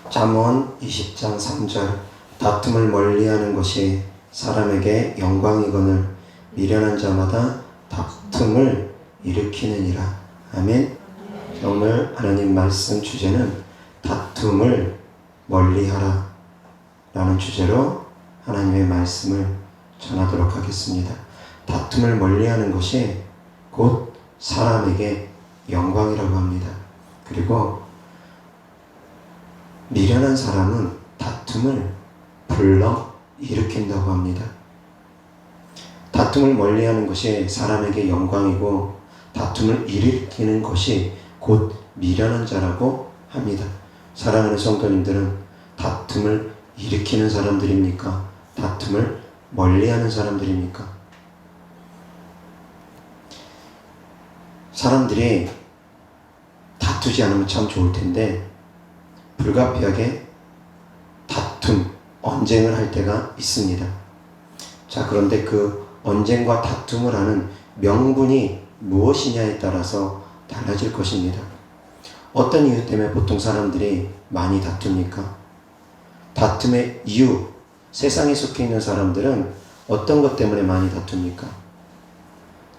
잠언 20장 3절 다툼을 멀리하는 것이 사람에게 영광이거늘 미련한 자마다 다툼을 일으키느니라. 아멘. 자, 오늘 하나님 말씀 주제는 다툼을 멀리하라 라는 주제로 하나님의 말씀을 전하도록 하겠습니다. 다툼을 멀리하는 것이 곧 사람에게 영광이라고 합니다. 그리고 미련한 사람은 다툼을 불러 일으킨다고 합니다. 다툼을 멀리하는 것이 사람에게 영광이고 다툼을 일으키는 것이 곧 미련한 자라고 합니다. 사랑하는 성도님들은 다툼을 일으키는 사람들입니까? 다툼을 멀리하는 사람들입니까? 사람들이 다투지 않으면 참 좋을 텐데 불가피하게 다툼, 언쟁을 할 때가 있습니다. 자, 그런데 그 언쟁과 다툼을 하는 명분이 무엇이냐에 따라서 달라질 것입니다. 어떤 이유 때문에 보통 사람들이 많이 다툽니까? 다툼의 이유, 세상에 속해 있는 사람들은 어떤 것 때문에 많이 다툽니까?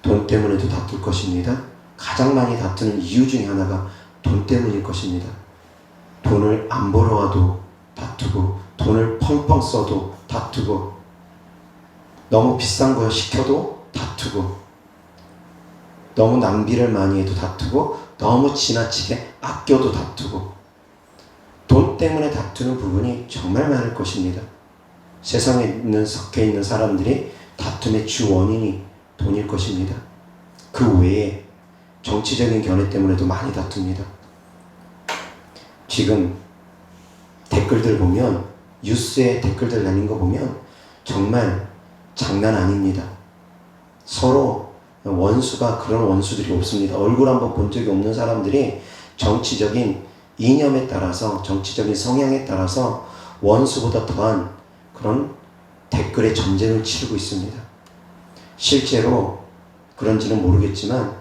돈 때문에도 다툴 것입니다. 가장 많이 다투는 이유 중에 하나가 돈 때문일 것입니다. 돈을 안 벌어와도 다투고 돈을 펑펑 써도 다투고 너무 비싼 거 시켜도 다투고 너무 낭비를 많이 해도 다투고 너무 지나치게 아껴도 다투고 돈 때문에 다투는 부분이 정말 많을 것입니다. 세상에 속해 있는 사람들이 다툼의 주 원인이 돈일 것입니다. 그 외에 정치적인 견해 때문에도 많이 다툽니다. 지금 댓글들 보면 뉴스에 댓글들 달린 거 보면 정말 장난 아닙니다. 서로 원수가 그런 원수들이 없습니다. 얼굴 한번 본 적이 없는 사람들이 정치적인 이념에 따라서 정치적인 성향에 따라서 원수보다 더한 그런 댓글의 전쟁을 치르고 있습니다. 실제로 그런지는 모르겠지만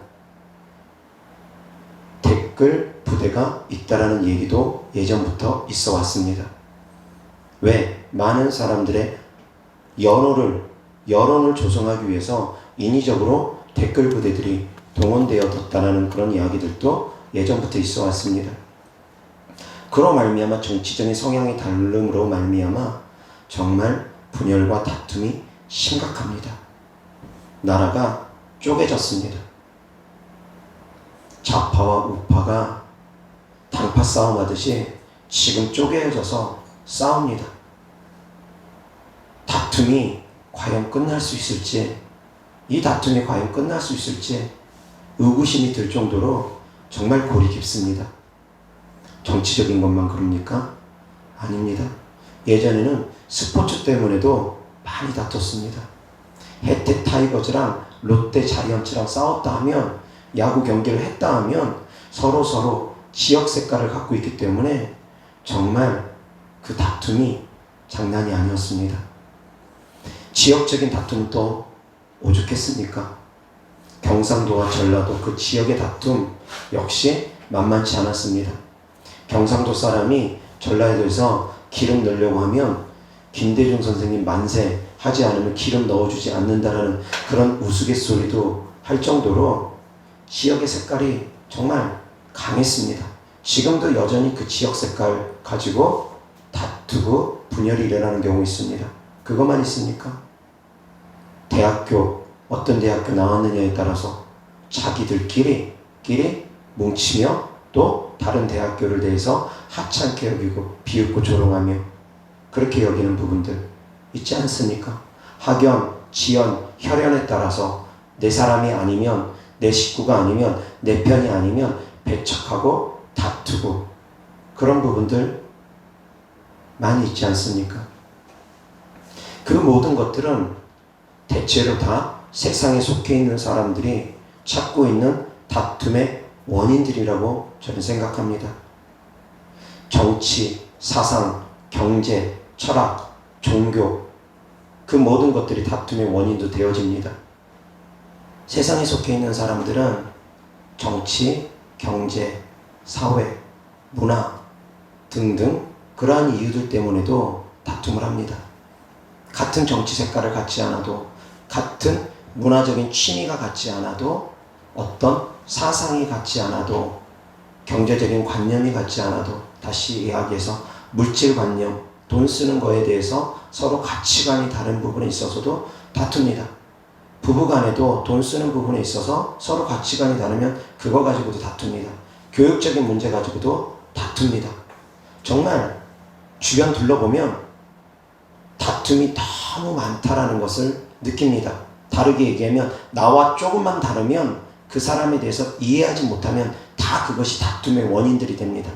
댓글 부대가 있다라는 얘기도 예전부터 있어 왔습니다. 왜? 많은 사람들의 여론을 조성하기 위해서 인위적으로 댓글 부대들이 동원되어졌다라는 그런 이야기들도 예전부터 있어 왔습니다. 그로 말미암아 정치적인 성향의 다름으로 말미암아 정말 분열과 다툼이 심각합니다. 나라가 쪼개졌습니다. 좌파와 우파가 당파 싸움하듯이 지금 쪼개져서 싸웁니다. 다툼이 과연 끝날 수 있을지, 이 다툼이 과연 끝날 수 있을지 의구심이 들 정도로 정말 골이 깊습니다. 정치적인 것만 그럽니까? 아닙니다. 예전에는 스포츠 때문에도 많이 다퉜습니다. 혜태 타이거즈랑 롯데 자이언츠랑 싸웠다 하면, 야구 경기를 했다 하면 서로 지역 색깔을 갖고 있기 때문에 정말 그 다툼이 장난이 아니었습니다. 지역적인 다툼은 또 오죽했습니까? 경상도와 전라도 그 지역의 다툼 역시 만만치 않았습니다. 경상도 사람이 전라도에서 기름 넣으려고 하면 김대중 선생님 만세 하지 않으면 기름 넣어주지 않는다라는 그런 우스갯소리도 할 정도로 지역의 색깔이 정말 강했습니다. 지금도 여전히 그 지역 색깔 가지고 다투고 분열이 일어나는 경우 있습니다. 그것만 있습니까? 어떤 대학교 나왔느냐에 따라서 자기들끼리 뭉치며 또 다른 대학교를 대해서 하찮게 여기고 비웃고 조롱하며 그렇게 여기는 부분들 있지 않습니까? 학연, 지연, 혈연에 따라서 내 사람이 아니면, 내 식구가 아니면, 내 편이 아니면 배척하고 다투고 그런 부분들 많이 있지 않습니까? 그 모든 것들은 대체로 다 세상에 속해 있는 사람들이 찾고 있는 다툼의 원인들이라고 저는 생각합니다. 정치, 사상, 경제, 철학, 종교 그 모든 것들이 다툼의 원인도 되어집니다. 세상에 속해 있는 사람들은 정치, 경제, 사회, 문화 등등 그러한 이유들 때문에도 다툼을 합니다. 같은 정치 색깔을 갖지 않아도, 같은 문화적인 취미가 같지 않아도, 어떤 사상이 같지 않아도, 경제적인 관념이 같지 않아도, 다시 이야기해서 물질관념, 돈 쓰는 거에 대해서 서로 가치관이 다른 부분에 있어서도 다툽니다. 부부간에도 돈 쓰는 부분에 있어서 서로 가치관이 다르면 그거 가지고도 다툽니다. 교육적인 문제 가지고도 다툽니다. 정말 주변 둘러보면 다툼이 너무 많다라는 것을 느낍니다. 다르게 얘기하면 나와 조금만 다르면 그 사람에 대해서 이해하지 못하면 다 그것이 다툼의 원인들이 됩니다.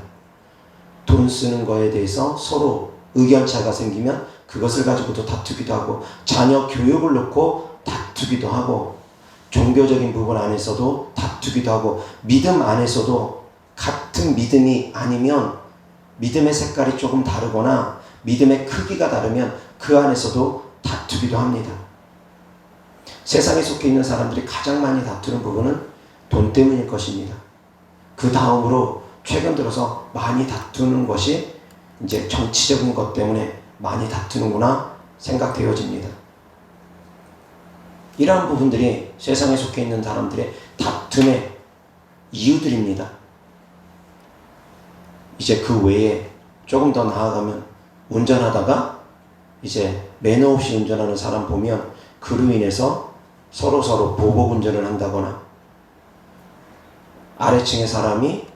돈 쓰는 거에 대해서 서로 의견차가 생기면 그것을 가지고도 다투기도 하고, 자녀 교육을 놓고 다투기도 하고, 종교적인 부분 안에서도 다투기도 하고, 믿음 안에서도 같은 믿음이 아니면 믿음의 색깔이 조금 다르거나 믿음의 크기가 다르면 그 안에서도 다투기도 합니다. 세상에 속해 있는 사람들이 가장 많이 다투는 부분은 돈 때문일 것입니다. 그 다음으로 최근 들어서 많이 다투는 것이 이제 정치적인 것 때문에 많이 다투는구나 생각되어집니다. 이러한 부분들이 세상에 속해 있는 사람들의 다툼의 이유들입니다. 이제 그 외에 조금 더 나아가면 운전하다가 이제 매너 없이 운전하는 사람 보면 그로 인해서 서로 보복 운전을 한다거나, 아래층의 사람이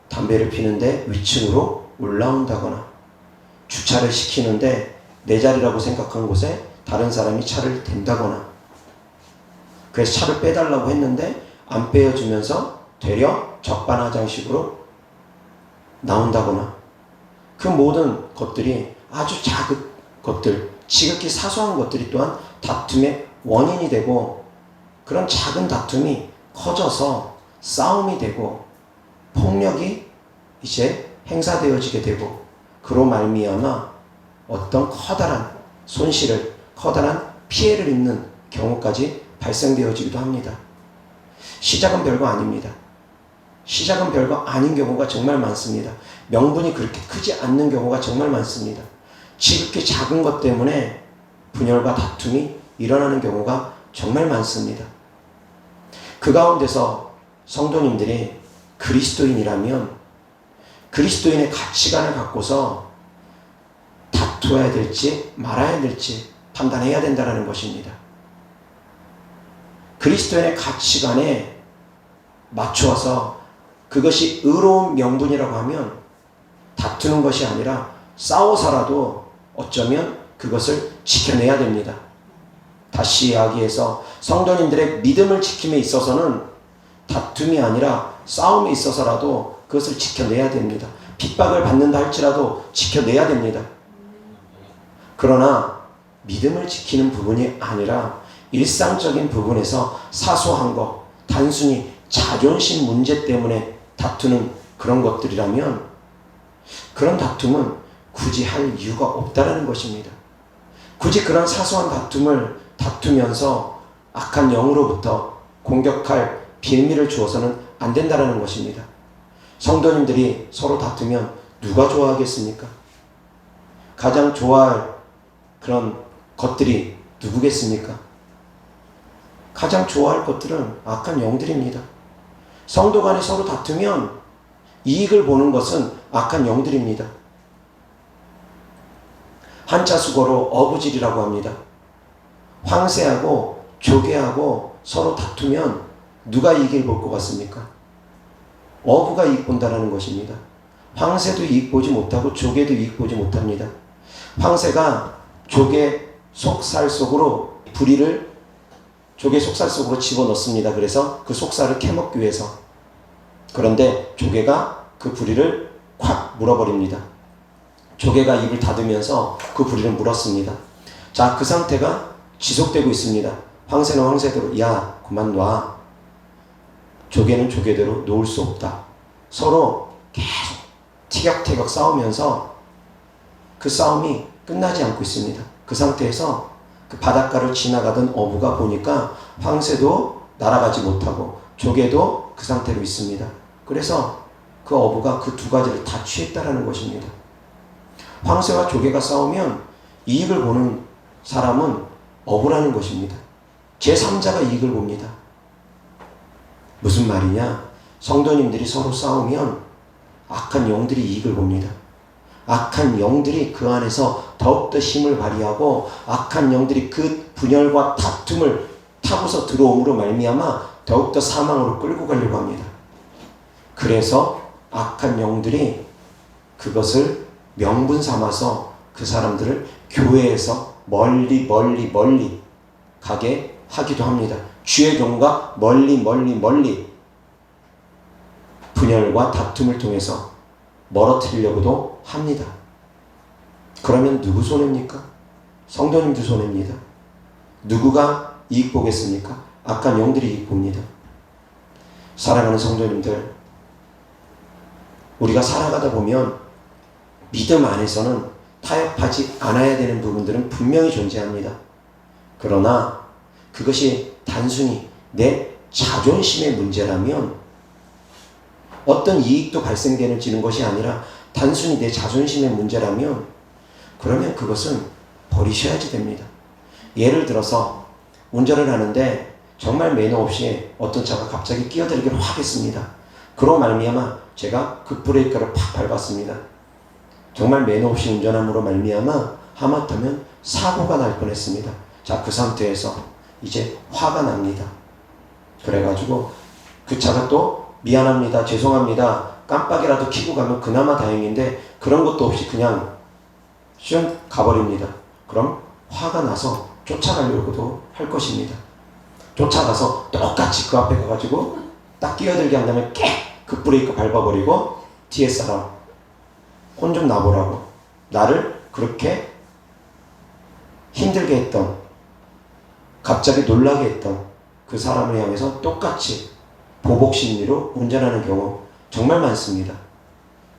담배를 피는데 위층으로 올라온다거나, 주차를 시키는데 내 자리라고 생각한 곳에 다른 사람이 차를 댄다거나, 그래서 차를 빼달라고 했는데 안 빼어주면서 되려 적반하장식으로 나온다거나, 그 모든 것들이 아주 작은 것들, 지극히 사소한 것들이 또한 다툼의 원인이 되고, 그런 작은 다툼이 커져서 싸움이 되고 폭력이 이제 행사되어지게 되고, 그로 말미암아 어떤 커다란 손실을, 커다란 피해를 입는 경우까지 발생되어지기도 합니다. 시작은 별거 아닙니다. 시작은 별거 아닌 경우가 정말 많습니다. 명분이 그렇게 크지 않는 경우가 정말 많습니다. 지극히 작은 것 때문에 분열과 다툼이 일어나는 경우가 정말 많습니다. 그 가운데서 성도님들이 그리스도인이라면 그리스도인의 가치관을 갖고서 다투어야 될지 말아야 될지 판단해야 된다는 것입니다. 그리스도인의 가치관에 맞추어서 그것이 의로운 명분이라고 하면 다투는 것이 아니라 싸워서라도 어쩌면 그것을 지켜내야 됩니다. 다시 이야기해서 성도님들의 믿음을 지킴에 있어서는 다툼이 아니라 싸움에 있어서라도 그것을 지켜내야 됩니다. 핍박을 받는다 할지라도 지켜내야 됩니다. 그러나 믿음을 지키는 부분이 아니라 일상적인 부분에서 사소한 것, 단순히 자존심 문제 때문에 다투는 그런 것들이라면 그런 다툼은 굳이 할 이유가 없다라는 것입니다. 굳이 그런 사소한 다툼을 다투면서 악한 영으로부터 공격할 빌미를 주어서는 안 된다라는 것입니다. 성도님들이 서로 다투면 누가 좋아하겠습니까? 가장 좋아할 그런 것들이 누구겠습니까? 가장 좋아할 것들은 악한 영들입니다. 성도 간에 서로 다투면 이익을 보는 것은 악한 영들입니다. 한자 수거로 어부질이라고 합니다. 황새하고 조개하고 서로 다투면 누가 이익을 볼 것 같습니까? 어부가 이익 본다는 것입니다. 황새도 이익 보지 못하고 조개도 이익 보지 못합니다. 황새가 조개 속살 속으로 부리를 조개 속살 속으로 집어넣습니다. 그래서 그 속살을 캐먹기 위해서. 그런데 조개가 그 부리를 콱 물어버립니다. 조개가 입을 닫으면서 그 부리를 물었습니다. 자, 그 상태가 지속되고 있습니다. 황새는 황새대로 야 그만 놔. 조개는 조개대로 놓을 수 없다. 서로 계속 티격태격 싸우면서 그 싸움이 끝나지 않고 있습니다. 그 상태에서 그 바닷가를 지나가던 어부가 보니까 황새도 날아가지 못하고 조개도 그 상태로 있습니다. 그래서 그 어부가 그 두 가지를 다 취했다라는 것입니다. 황새와 조개가 싸우면 이익을 보는 사람은 억울하는 것입니다. 제3자가 이익을 봅니다. 무슨 말이냐? 성도님들이 서로 싸우면 악한 영들이 이익을 봅니다. 악한 영들이 그 안에서 더욱더 힘을 발휘하고 악한 영들이 그 분열과 다툼을 타고서 들어옴으로 말미암아 더욱더 사망으로 끌고 가려고 합니다. 그래서 악한 영들이 그것을 명분 삼아서 그 사람들을 교회에서 멀리 가게 하기도 합니다. 주의 종과 멀리 분열과 다툼을 통해서 멀어뜨리려고도 합니다. 그러면 누구 손해입니까? 성도님들 손해입니다. 누구가 이익 보겠습니까? 악한 영들이 이익 봅니다. 사랑하는 성도님들, 우리가 살아가다 보면 믿음 안에서는 타협하지 않아야 되는 부분들은 분명히 존재합니다. 그러나 그것이 단순히 내 자존심의 문제라면, 어떤 이익도 발생되는 것이 아니라 단순히 내 자존심의 문제라면, 그러면 그것은 버리셔야지 됩니다. 예를 들어서 운전을 하는데 정말 매너 없이 어떤 차가 갑자기 끼어들기를 확 했습니다. 그로 말미암아 제가 급브레이크를 팍 밟았습니다. 정말 매너 없이 운전함으로 말미암아 하마터면 사고가 날 뻔했습니다. 자, 그 상태에서 이제 화가 납니다. 그래가지고 그 차가 또 미안합니다, 죄송합니다, 깜빡이라도 켜고 가면 그나마 다행인데 그런 것도 없이 그냥 슝 가버립니다. 그럼 화가 나서 쫓아가려고도 할 것입니다. 쫓아가서 똑같이 그 앞에 가가지고 딱 끼어들게 한다면 급브레이크 밟아버리고 뒤에 사람 혼 좀 나보라고, 나를 그렇게 힘들게 했던, 갑자기 놀라게 했던 그 사람을 향해서 똑같이 보복심리로 운전하는 경우 정말 많습니다.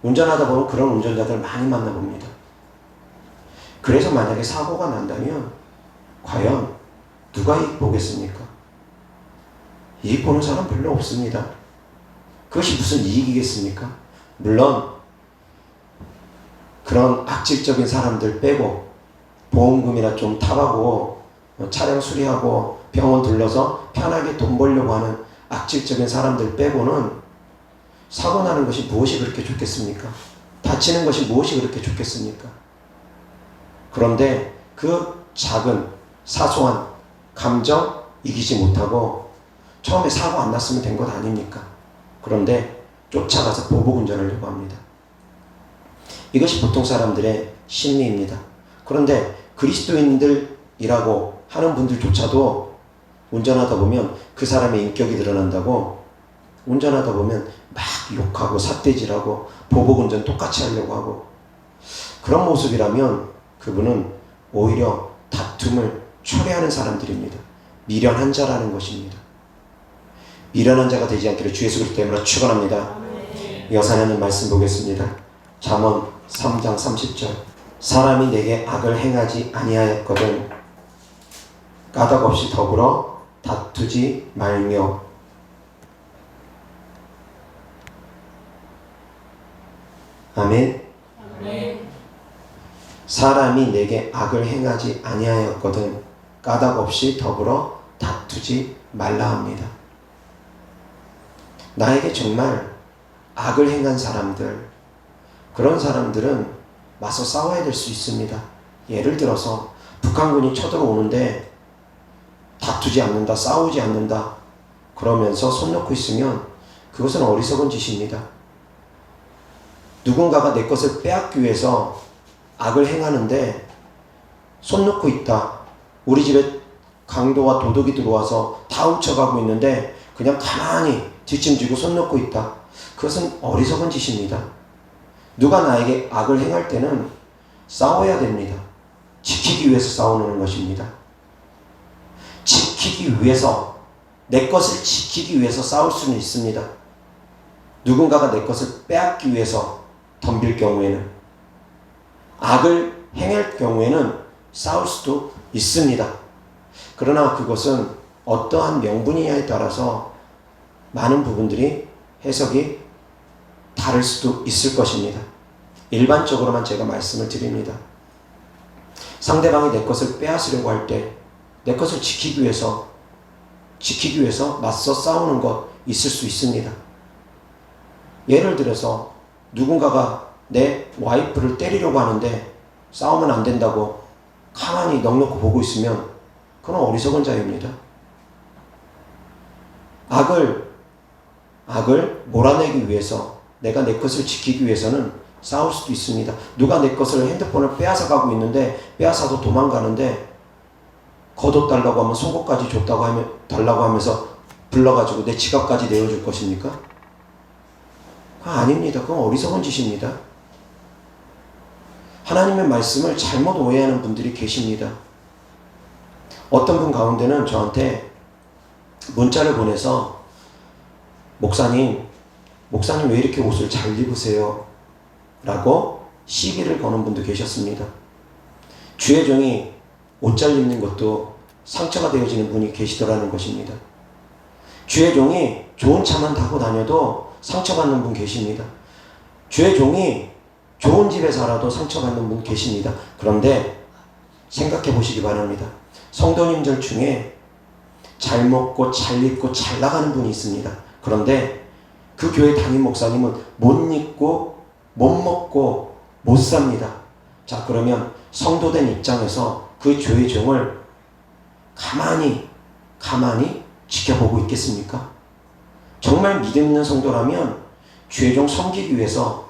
운전하다 보면 그런 운전자들 많이 만나봅니다. 그래서 만약에 사고가 난다면 과연 누가 이익 보겠습니까? 이익 보는 사람 별로 없습니다. 그것이 무슨 이익이겠습니까? 물론 그런 악질적인 사람들 빼고 보험금이나 좀 타가고 차량 수리하고 병원 들러서 편하게 돈 벌려고 하는 악질적인 사람들 빼고는 사고 나는 것이 무엇이 그렇게 좋겠습니까? 다치는 것이 무엇이 그렇게 좋겠습니까? 그런데 그 작은 사소한 감정 이기지 못하고 처음에 사고 안 났으면 된 것 아닙니까? 그런데 쫓아가서 보복 운전하려고 합니다. 이것이 보통 사람들의 심리입니다. 그런데 그리스도인들이라고 하는 분들조차도 운전하다 보면 그 사람의 인격이 드러난다고 운전하다 보면 막 욕하고 삿대질하고 보복 운전 똑같이 하려고 하고, 그런 모습이라면 그분은 오히려 다툼을 초래하는 사람들입니다. 미련한 자라는 것입니다. 미련한 자가 되지 않기를 주 예수 그리스도 이름으로 축원합니다. 이어서 하나님 말씀 보겠습니다. 잠언 3장 30절. 사람이 내게 악을 행하지 아니하였거든 까닭 없이 더불어 다투지 말며. 아멘. 사람이 내게 악을 행하지 아니하였거든 까닭 없이 더불어 다투지 말라 합니다. 나에게 정말 악을 행한 사람들, 그런 사람들은 맞서 싸워야 될 수 있습니다. 예를 들어서 북한군이 쳐들어오는데 다투지 않는다, 싸우지 않는다 그러면서 손 놓고 있으면 그것은 어리석은 짓입니다. 누군가가 내 것을 빼앗기 위해서 악을 행하는데 손 놓고 있다, 우리 집에 강도와 도둑이 들어와서 다 훔쳐가고 있는데 그냥 가만히 뒷짐지고 손 놓고 있다, 그것은 어리석은 짓입니다. 누가 나에게 악을 행할 때는 싸워야 됩니다. 지키기 위해서 싸우는 것입니다. 지키기 위해서, 내 것을 지키기 위해서 싸울 수는 있습니다. 누군가가 내 것을 빼앗기 위해서 덤빌 경우에는, 악을 행할 경우에는 싸울 수도 있습니다. 그러나 그것은 어떠한 명분이냐에 따라서 많은 부분들이 해석이 다를 수도 있을 것입니다. 일반적으로만 제가 말씀을 드립니다. 상대방이 내 것을 빼앗으려고 할 때 내 것을 지키기 위해서 맞서 싸우는 것 있을 수 있습니다. 예를 들어서 누군가가 내 와이프를 때리려고 하는데 싸우면 안 된다고 가만히 넋놓고 보고 있으면 그건 어리석은 자입니다. 악을 몰아내기 위해서, 내가 내 것을 지키기 위해서는 싸울 수도 있습니다. 누가 내 것을, 핸드폰을 빼앗아 가고 있는데, 빼앗아서 도망가는데 걷어달라고 하면, 속옷까지 달라고 하면서 불러가지고 내 지갑까지 내어줄 것입니까? 아닙니다. 그건 어리석은 짓입니다. 하나님의 말씀을 잘못 오해하는 분들이 계십니다. 어떤 분 가운데는 저한테 문자를 보내서 목사님 왜 이렇게 옷을 잘 입으세요? 라고 시비를 거는 분도 계셨습니다. 주의 종이 옷 잘 입는 것도 상처가 되어지는 분이 계시더라는 것입니다. 주의 종이 좋은 차만 타고 다녀도 상처받는 분 계십니다. 주의 종이 좋은 집에 살아도 상처받는 분 계십니다. 그런데 생각해 보시기 바랍니다. 성도님들 중에 잘 먹고 잘 입고 잘 나가는 분이 있습니다. 그런데 그 교회 담임 목사님은 못 입고 못 먹고 못 삽니다. 자, 그러면 성도된 입장에서 그 주의 종을 가만히 지켜보고 있겠습니까? 정말 믿음 있는 성도라면 주의 종 섬기기 위해서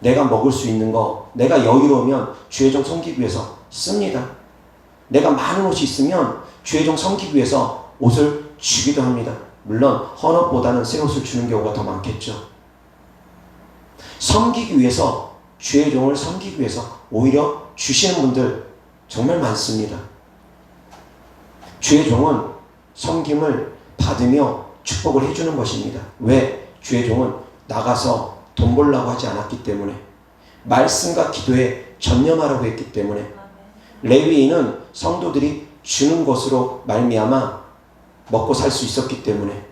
내가 먹을 수 있는 거, 내가 여유로우면 주의 종 섬기기 위해서 씁니다. 내가 많은 옷이 있으면 주의 종 섬기기 위해서 옷을 주기도 합니다. 물론 헌옷보다는 새 옷을 주는 경우가 더 많겠죠. 섬기기 위해서, 주의 종을 섬기기 위해서 오히려 주시는 분들 정말 많습니다. 주의 종은 섬김을 받으며 축복을 해주는 것입니다. 왜? 주의 종은 나가서 돈 벌라고 하지 않았기 때문에, 말씀과 기도에 전념하라고 했기 때문에, 레위인은 성도들이 주는 것으로 말미암아 먹고 살 수 있었기 때문에,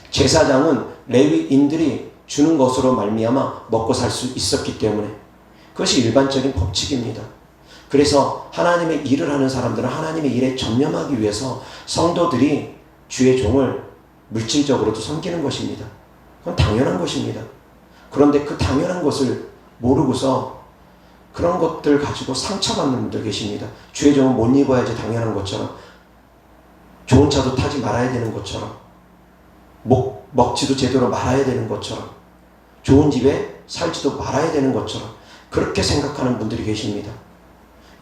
제사장은 레위인들이 주는 것으로 말미암아 먹고 살 수 있었기 때문에, 그것이 일반적인 법칙입니다. 그래서 하나님의 일을 하는 사람들은 하나님의 일에 전념하기 위해서 성도들이 주의 종을 물질적으로도 섬기는 것입니다. 그건 당연한 것입니다. 그런데 그 당연한 것을 모르고서 그런 것들 가지고 상처받는 분들 계십니다. 주의 종은 못 입어야지 당연한 것처럼, 좋은 차도 타지 말아야 되는 것처럼, 먹지도 제대로 말아야 되는 것처럼, 좋은 집에 살지도 말아야 되는 것처럼 그렇게 생각하는 분들이 계십니다.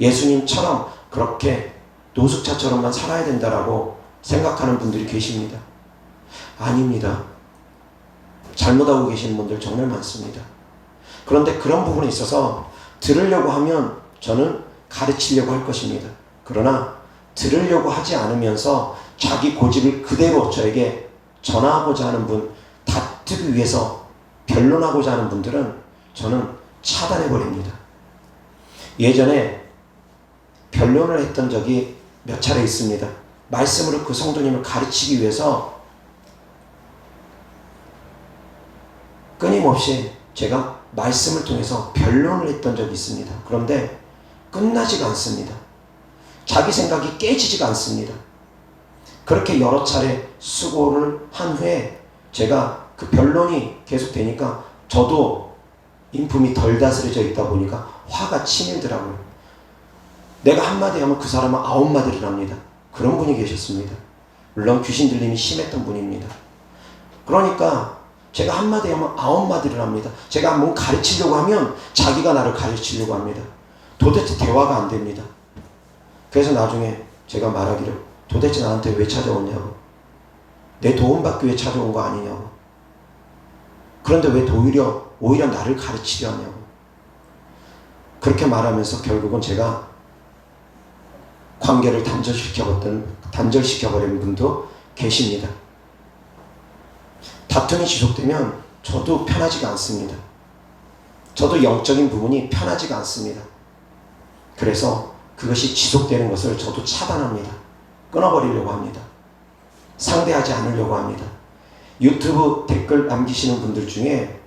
예수님처럼 그렇게 노숙자처럼만 살아야 된다라고 생각하는 분들이 계십니다. 아닙니다. 잘못하고 계시는 분들 정말 많습니다. 그런데 그런 부분에 있어서 들으려고 하면 저는 가르치려고 할 것입니다. 그러나 들으려고 하지 않으면서 자기 고집을 그대로 저에게 전하고자 하는 분, 다투기 위해서 변론하고자 하는 분들은 저는 차단해버립니다. 예전에 변론을 했던 적이 몇 차례 있습니다. 말씀으로 그 성도님을 가르치기 위해서 끊임없이 제가 말씀을 통해서 변론을 했던 적이 있습니다. 그런데 끝나지가 않습니다. 자기 생각이 깨지지가 않습니다. 그렇게 여러 차례 수고를 한 후에 제가 그 변론이 계속되니까 저도 인품이 덜 다스려져 있다 보니까 화가 치밀더라고요. 내가 한마디 하면 그 사람은 9마디를 합니다. 그런 분이 계셨습니다. 물론 귀신 들림이 심했던 분입니다. 그러니까 제가 한마디 하면 9마디를 합니다. 제가 뭔 가르치려고 하면 자기가 나를 가르치려고 합니다. 도대체 대화가 안 됩니다. 그래서 나중에 제가 말하기를, 도대체 나한테 왜 찾아왔냐고, 내 도움받기 위해 찾아온 거 아니냐고, 그런데 왜 오히려 나를 가르치려 하냐고, 그렇게 말하면서 결국은 제가 관계를 단절시켜버린 분도 계십니다. 다툼이 지속되면 저도 편하지가 않습니다. 저도 영적인 부분이 편하지가 않습니다. 그래서 그것이 지속되는 것을 저도 차단합니다. 끊어버리려고 합니다. 상대하지 않으려고 합니다. 유튜브 댓글 남기시는 분들 중에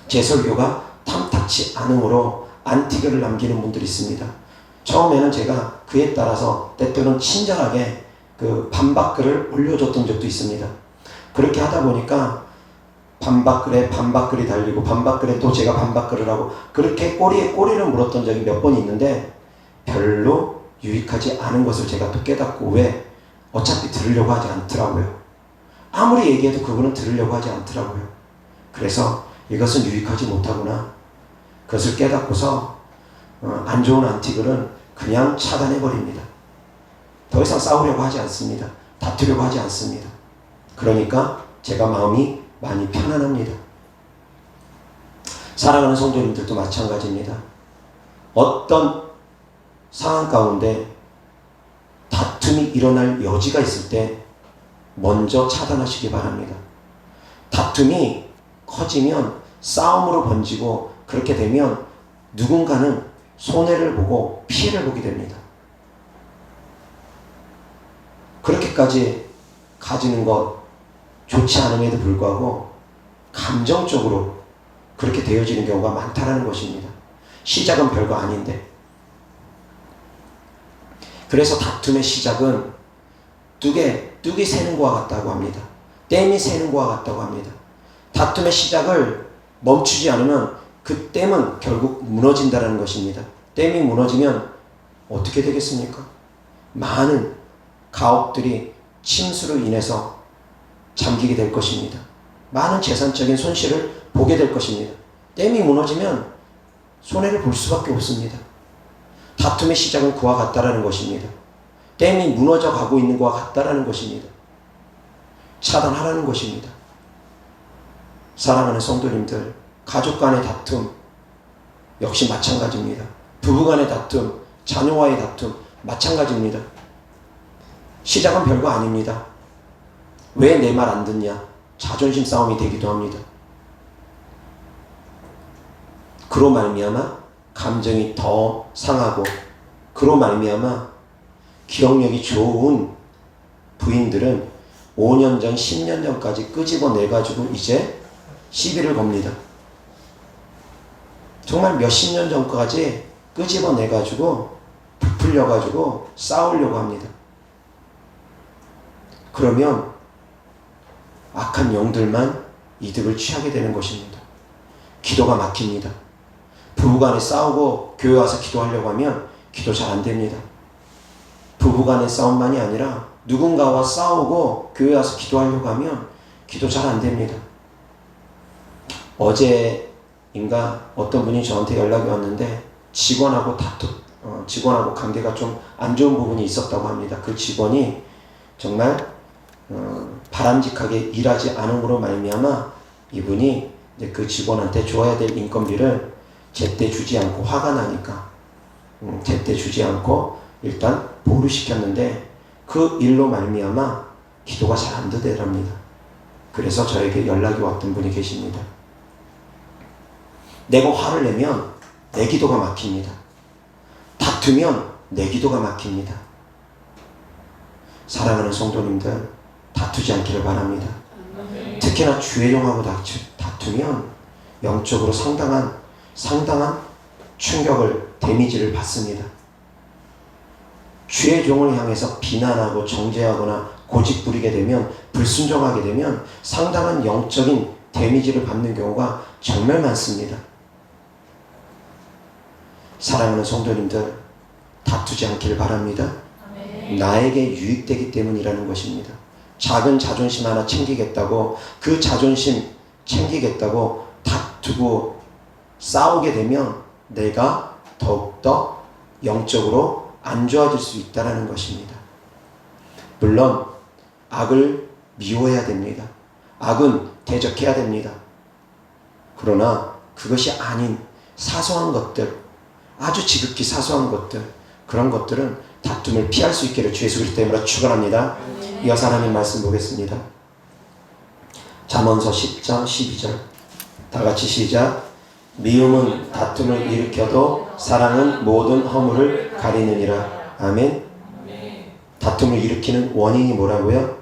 제 설교가 탐탁치 않음으로 안티교를 남기는 분들이 있습니다. 처음에는 제가 그에 따라서 때때로는 친절하게 그 반박글을 올려줬던 적도 있습니다. 그렇게 하다 보니까 반박글에 반박글이 달리고 반박글에 또 제가 반박글을 하고 그렇게 꼬리에 꼬리를 물었던 적이 몇 번 있는데 별로 유익하지 않은 것을 제가 또 깨닫고 왜 어차피 들으려고 하지 않더라고요. 아무리 얘기해도 그분은 들으려고 하지 않더라고요. 그래서 이것은 유익하지 못하구나. 그것을 깨닫고서 안 좋은 안티글은 그냥 차단해버립니다. 더 이상 싸우려고 하지 않습니다. 다투려고 하지 않습니다. 그러니까 제가 마음이 많이 편안합니다. 사랑하는 성도님들도 마찬가지입니다. 어떤 상황 가운데 다툼이 일어날 여지가 있을 때 먼저 차단하시기 바랍니다. 다툼이 커지면 싸움으로 번지고 그렇게 되면 누군가는 손해를 보고 피해를 보게 됩니다. 그렇게까지 가지는 것 좋지 않음에도 불구하고 감정적으로 그렇게 되어지는 경우가 많다는 것입니다. 시작은 별거 아닌데. 그래서 다툼의 시작은 뚝이 새는 것과 같다고 합니다. 댐이 새는 것과 같다고 합니다. 다툼의 시작을 멈추지 않으면 그 댐은 결국 무너진다는 것입니다. 댐이 무너지면 어떻게 되겠습니까? 많은 가옥들이 침수로 인해서 잠기게 될 것입니다. 많은 재산적인 손실을 보게 될 것입니다. 댐이 무너지면 손해를 볼 수밖에 없습니다. 다툼의 시작은 그와 같다라는 것입니다. 댐이 무너져 가고 있는 것과 같다라는 것입니다. 차단하라는 것입니다. 사랑하는 성도님들, 가족 간의 다툼 역시 마찬가지입니다. 부부 간의 다툼, 자녀와의 다툼 마찬가지입니다. 시작은 별거 아닙니다. 왜 내 말 안 듣냐? 자존심 싸움이 되기도 합니다. 그로 말미암아 감정이 더 상하고 그로 말미암아 기억력이 좋은 부인들은 5년 전, 10년 전까지 끄집어내가지고 이제 시비를 겁니다. 정말 몇십 년 전까지 끄집어내가지고 부풀려가지고 싸우려고 합니다. 그러면 악한 영들만 이득을 취하게 되는 것입니다. 기도가 막힙니다. 부부간에 싸우고 교회 와서 기도하려고 하면 기도 잘 안 됩니다. 부부간의 싸움만이 아니라 누군가와 싸우고 교회 와서 기도하려고 하면 기도 잘 안 됩니다. 어제인가 어떤 분이 저한테 연락이 왔는데 직원하고 직원하고 관계가 좀 안 좋은 부분이 있었다고 합니다. 그 직원이 정말 바람직하게 일하지 않음으로 말미암아 이분이 이제 그 직원한테 줘야 될 인건비를 제때 주지 않고 화가 나니까 제때 주지 않고 일단 보류 시켰는데 그 일로 말미암아 기도가 잘 안 되더랍니다. 그래서 저에게 연락이 왔던 분이 계십니다. 내가 화를 내면 내 기도가 막힙니다. 다투면 내 기도가 막힙니다. 사랑하는 성도님들, 다투지 않기를 바랍니다. 특히나 주의 종하고 다투면 영적으로 상당한 충격을, 데미지를 받습니다. 주의 종을 향해서 비난하고 정죄하거나 고집 부리게 되면, 불순종하게 되면 상당한 영적인 데미지를 받는 경우가 정말 많습니다. 사랑하는 성도님들, 다투지 않기를 바랍니다. 나에게 유익되기 때문이라는 것입니다. 작은 자존심 하나 챙기겠다고, 그 자존심 챙기겠다고 다투고 싸우게 되면 내가 더욱더 영적으로 안 좋아질 수 있다는 것입니다. 물론 악을 미워해야 됩니다. 악은 대적해야 됩니다. 그러나 그것이 아닌 사소한 것들, 아주 지극히 사소한 것들, 그런 것들은 다툼을 피할 수 있기를 주 예수 그리스도 이름으로 축원합니다. 이어서 하나님 말씀 보겠습니다. 잠언서 10장 12절 다 같이 시작. 미움은 다툼을 일으켜도 사랑은 모든 허물을 가리느니라. 아멘. 다툼을 일으키는 원인이 뭐라고요?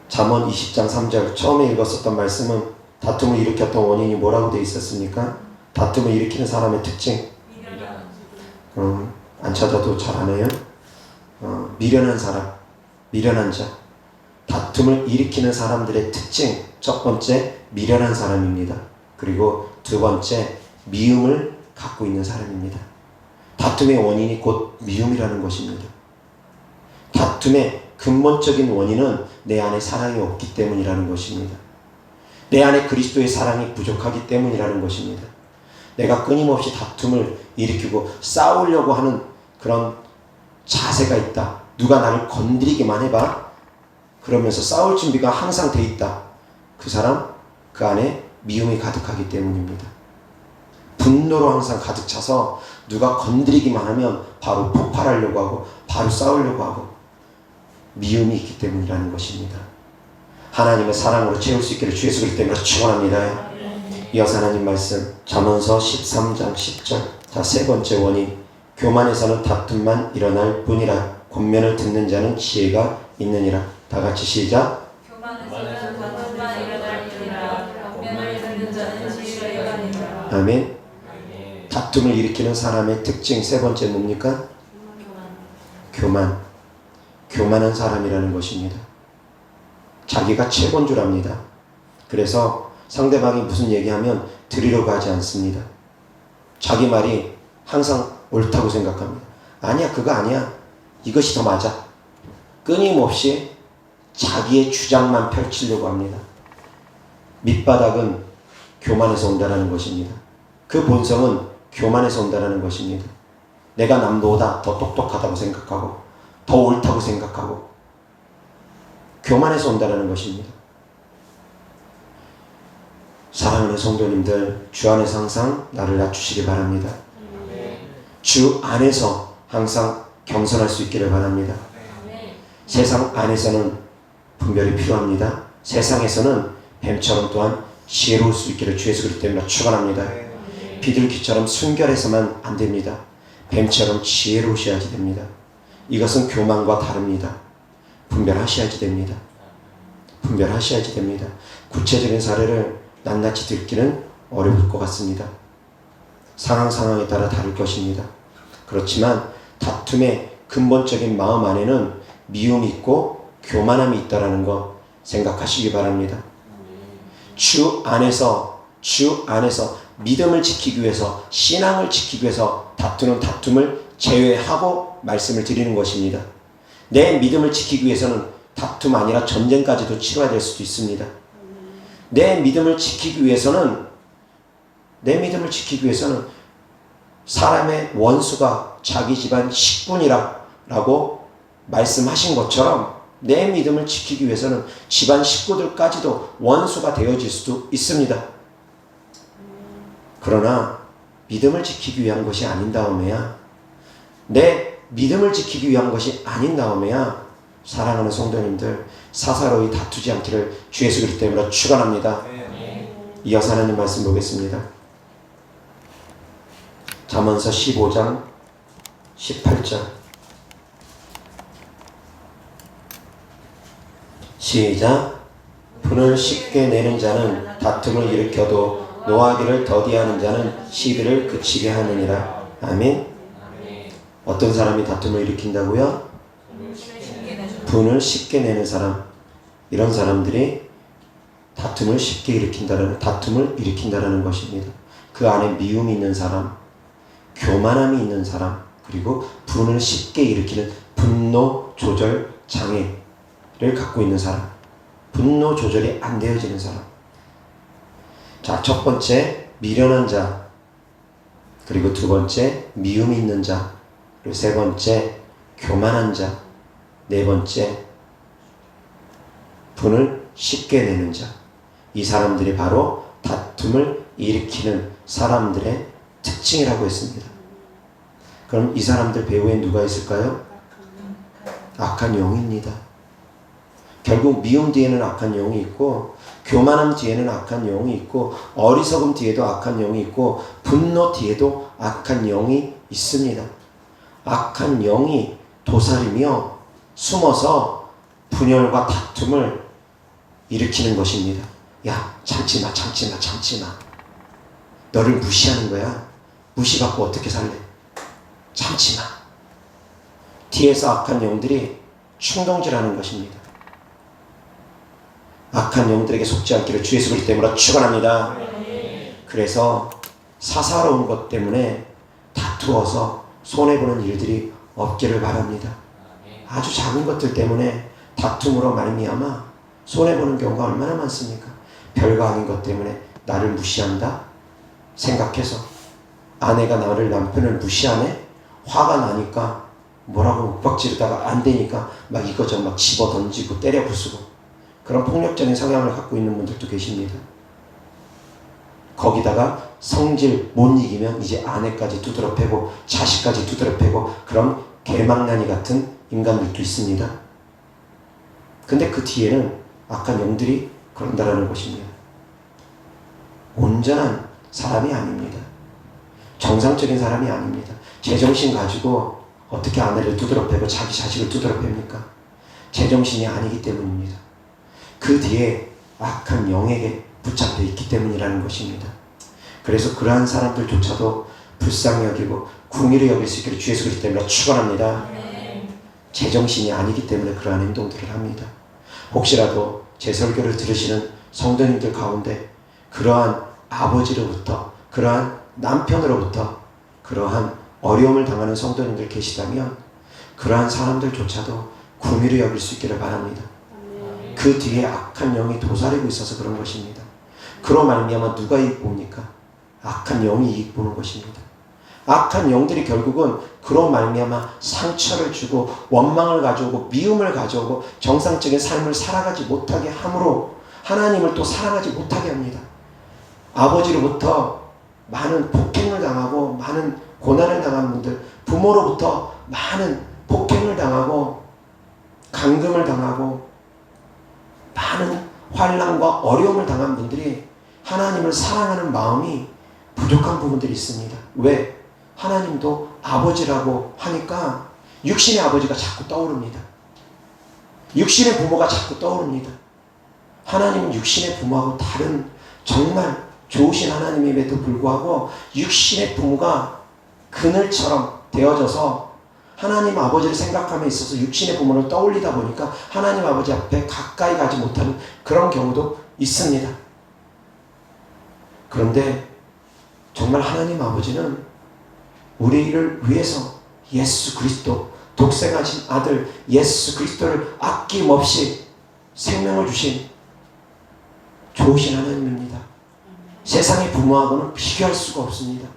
잠언 20장 3절 처음에 읽었었던 말씀은 다툼을 일으켰던 원인이 뭐라고 되어 있었습니까? 다툼을 일으키는 사람의 특징. 안 찾아도 잘 아네요. 미련한 사람, 미련한 자. 다툼을 일으키는 사람들의 특징. 첫 번째, 미련한 사람입니다. 그리고 두 번째, 미움을 갖고 있는 사람입니다. 다툼의 원인이 곧 미움이라는 것입니다. 다툼의 근본적인 원인은 내 안에 사랑이 없기 때문이라는 것입니다. 내 안에 그리스도의 사랑이 부족하기 때문이라는 것입니다. 내가 끊임없이 다툼을 일으키고 싸우려고 하는 그런 자세가 있다. 누가 나를 건드리기만 해봐. 그러면서 싸울 준비가 항상 돼 있다. 그 사람, 그 안에 미움이 가득하기 때문입니다. 분노로 항상 가득 차서 누가 건드리기만 하면 바로 폭발하려고 하고 바로 싸우려고 하고 미움이 있기 때문이라는 것입니다. 하나님의 사랑으로 채울 수 있기를 주 예수 그리스도 이름으로 축원합니다. 이어서 하나님 말씀 잠언서 13장 10절. 자, 세 번째 원인. 교만에서는 다툼만 일어날 뿐이라 권면을 듣는 자는 지혜가 있느니라. 다 같이 시작. 교만에서는 다툼만 일어날 뿐이라 권면을 듣는 자는 지혜가 있느니라. 아멘. 다툼을 일으키는 사람의 특징 세 번째 뭡니까? 교만. 교만한 사람이라는 것입니다. 자기가 최고인 줄 압니다. 그래서 상대방이 무슨 얘기하면 들으려고 하지 않습니다. 자기 말이 항상 옳다고 생각합니다. 아니야, 그거 아니야. 이것이 더 맞아. 끊임없이 자기의 주장만 펼치려고 합니다. 밑바닥은 교만에서 온다는 것입니다. 그 본성은 교만에서 온다는 것입니다. 내가 남보다 더 똑똑하다고 생각하고 더 옳다고 생각하고 교만에서 온다는 것입니다. 사랑하는 성도님들, 주 안에서 항상 나를 낮추시기 바랍니다. 주 안에서 항상 겸손할 수 있기를 바랍니다. 세상 안에서는 분별이 필요합니다. 세상에서는 뱀처럼 또한 지혜로울 수 있기를 주 예수 그리스도 때문에 축원합니다. 비둘기처럼 순결해서만 안 됩니다. 뱀처럼 지혜로우셔야지 됩니다. 이것은 교만과 다릅니다. 분별하셔야지 됩니다. 분별하셔야지 됩니다. 구체적인 사례를 낱낱이 듣기는 어려울 것 같습니다. 상황에 따라 다를 것입니다. 그렇지만 다툼의 근본적인 마음 안에는 미움이 있고 교만함이 있다는 거 생각하시기 바랍니다. 주 안에서 믿음을 지키기 위해서, 신앙을 지키기 위해서 다투는 다툼을 제외하고 말씀을 드리는 것입니다. 내 믿음을 지키기 위해서는 다툼 아니라 전쟁까지도 치러야 될 수도 있습니다. 내 믿음을 지키기 위해서는 사람의 원수가 자기 집안 식군이라고 말씀하신 것처럼 내 믿음을 지키기 위해서는 집안 식구들까지도 원수가 되어질 수도 있습니다. 그러나 믿음을 지키기 위한 것이 아닌 다음에야, 내 믿음을 지키기 위한 것이 아닌 다음에야 사랑하는 성도님들 사사로이 다투지 않기를 주 예수 그리스도 때문에 축원합니다. 이어서 하나님 말씀 보겠습니다. 잠언서 15장 18절 시작. 분을 쉽게 내는 자는 다툼을 일으켜도 노하기를 더디하는 자는 시비를 그치게 하느니라. 아멘. 어떤 사람이 다툼을 일으킨다고요? 분을 쉽게 내는 사람. 이런 사람들이 다툼을 일으킨다는 것입니다. 그 안에 미움이 있는 사람, 교만함이 있는 사람, 그리고 분을 쉽게 일으키는 분노 조절 장애를 갖고 있는 사람, 분노 조절이 안 되어지는 사람. 자, 첫 번째 미련한 자, 그리고 두 번째 미움이 있는 자, 그리고 세 번째 교만한 자, 네 번째 분을 쉽게 내는 자. 이 사람들이 바로 다툼을 일으키는 사람들의 특징이라고 했습니다. 그럼 이 사람들 배후에 누가 있을까요? 악한 영입니다. 결국 미움 뒤에는 악한 영이 있고, 교만함 뒤에는 악한 영이 있고, 어리석음 뒤에도 악한 영이 있고, 분노 뒤에도 악한 영이 있습니다. 악한 영이 도사리며 숨어서 분열과 다툼을 일으키는 것입니다. 야, 참지 마, 참지 마, 참지 마. 너를 무시하는 거야. 무시받고 어떻게 살래? 참지 마. 뒤에서 악한 영들이 충동질하는 것입니다. 악한 영들에게 속지 않기를 주 예수 그리스도 이름으로 축원합니다. 그래서 사사로운 것 때문에 다투어서 손해보는 일들이 없기를 바랍니다. 아주 작은 것들 때문에 다툼으로 말미암아 손해보는 경우가 얼마나 많습니까? 별거 아닌 것 때문에 나를 무시한다 생각해서 아내가 남편을 무시하네? 화가 나니까 뭐라고 윽박지르다가 안 되니까 막 이거저거 막 집어 던지고 때려 부수고 그런 폭력적인 성향을 갖고 있는 분들도 계십니다. 거기다가 성질 못 이기면 이제 아내까지 두드러 패고 자식까지 두드러 패고 그런 개망나니 같은 인간들도 있습니다. 근데 그 뒤에는 악한 영들이 그런다라는 것입니다. 온전한 사람이 아닙니다. 정상적인 사람이 아닙니다. 제정신 가지고 어떻게 아내를 두드러 패고 자기 자식을 두드러 팹니까? 제정신이 아니기 때문입니다. 그 뒤에 악한 영에게 붙잡혀 있기 때문이라는 것입니다. 그래서 그러한 사람들조차도 불쌍히 여기고 궁일히 여길 수 있기를 주 예수 그리스도 이름으로 축원합니다. 제정신이 아니기 때문에 그러한 행동들을 합니다. 혹시라도 제 설교를 들으시는 성도님들 가운데 그러한 아버지로부터 그러한 남편으로부터 그러한 어려움을 당하는 성도님들 계시다면 그러한 사람들조차도 궁일히 여길 수 있기를 바랍니다. 그 뒤에 악한 영이 도사리고 있어서 그런 것입니다. 그로 말미암아 누가 이익 봅니까? 악한 영이 이익 보는 것입니다. 악한 영들이 결국은 그로 말미암아 상처를 주고 원망을 가져오고 미움을 가져오고 정상적인 삶을 살아가지 못하게 함으로 하나님을 또 사랑하지 못하게 합니다. 아버지로부터 많은 폭행을 당하고 많은 고난을 당한 분들, 부모로부터 많은 폭행을 당하고 감금을 당하고 많은 환난과 어려움을 당한 분들이 하나님을 사랑하는 마음이 부족한 부분들이 있습니다. 왜? 하나님도 아버지라고 하니까 육신의 아버지가 자꾸 떠오릅니다. 육신의 부모가 자꾸 떠오릅니다. 하나님은 육신의 부모하고 다른 정말 좋으신 하나님임에도 불구하고 육신의 부모가 그늘처럼 되어져서 하나님 아버지를 생각함에 있어서 육신의 부모를 떠올리다 보니까 하나님 아버지 앞에 가까이 가지 못하는 그런 경우도 있습니다. 그런데 정말 하나님 아버지는 우리를 위해서 예수 그리스도 독생하신 아들 예수 그리스도를 아낌없이 생명을 주신 좋으신 하나님입니다. 세상의 부모하고는 비교할 수가 없습니다.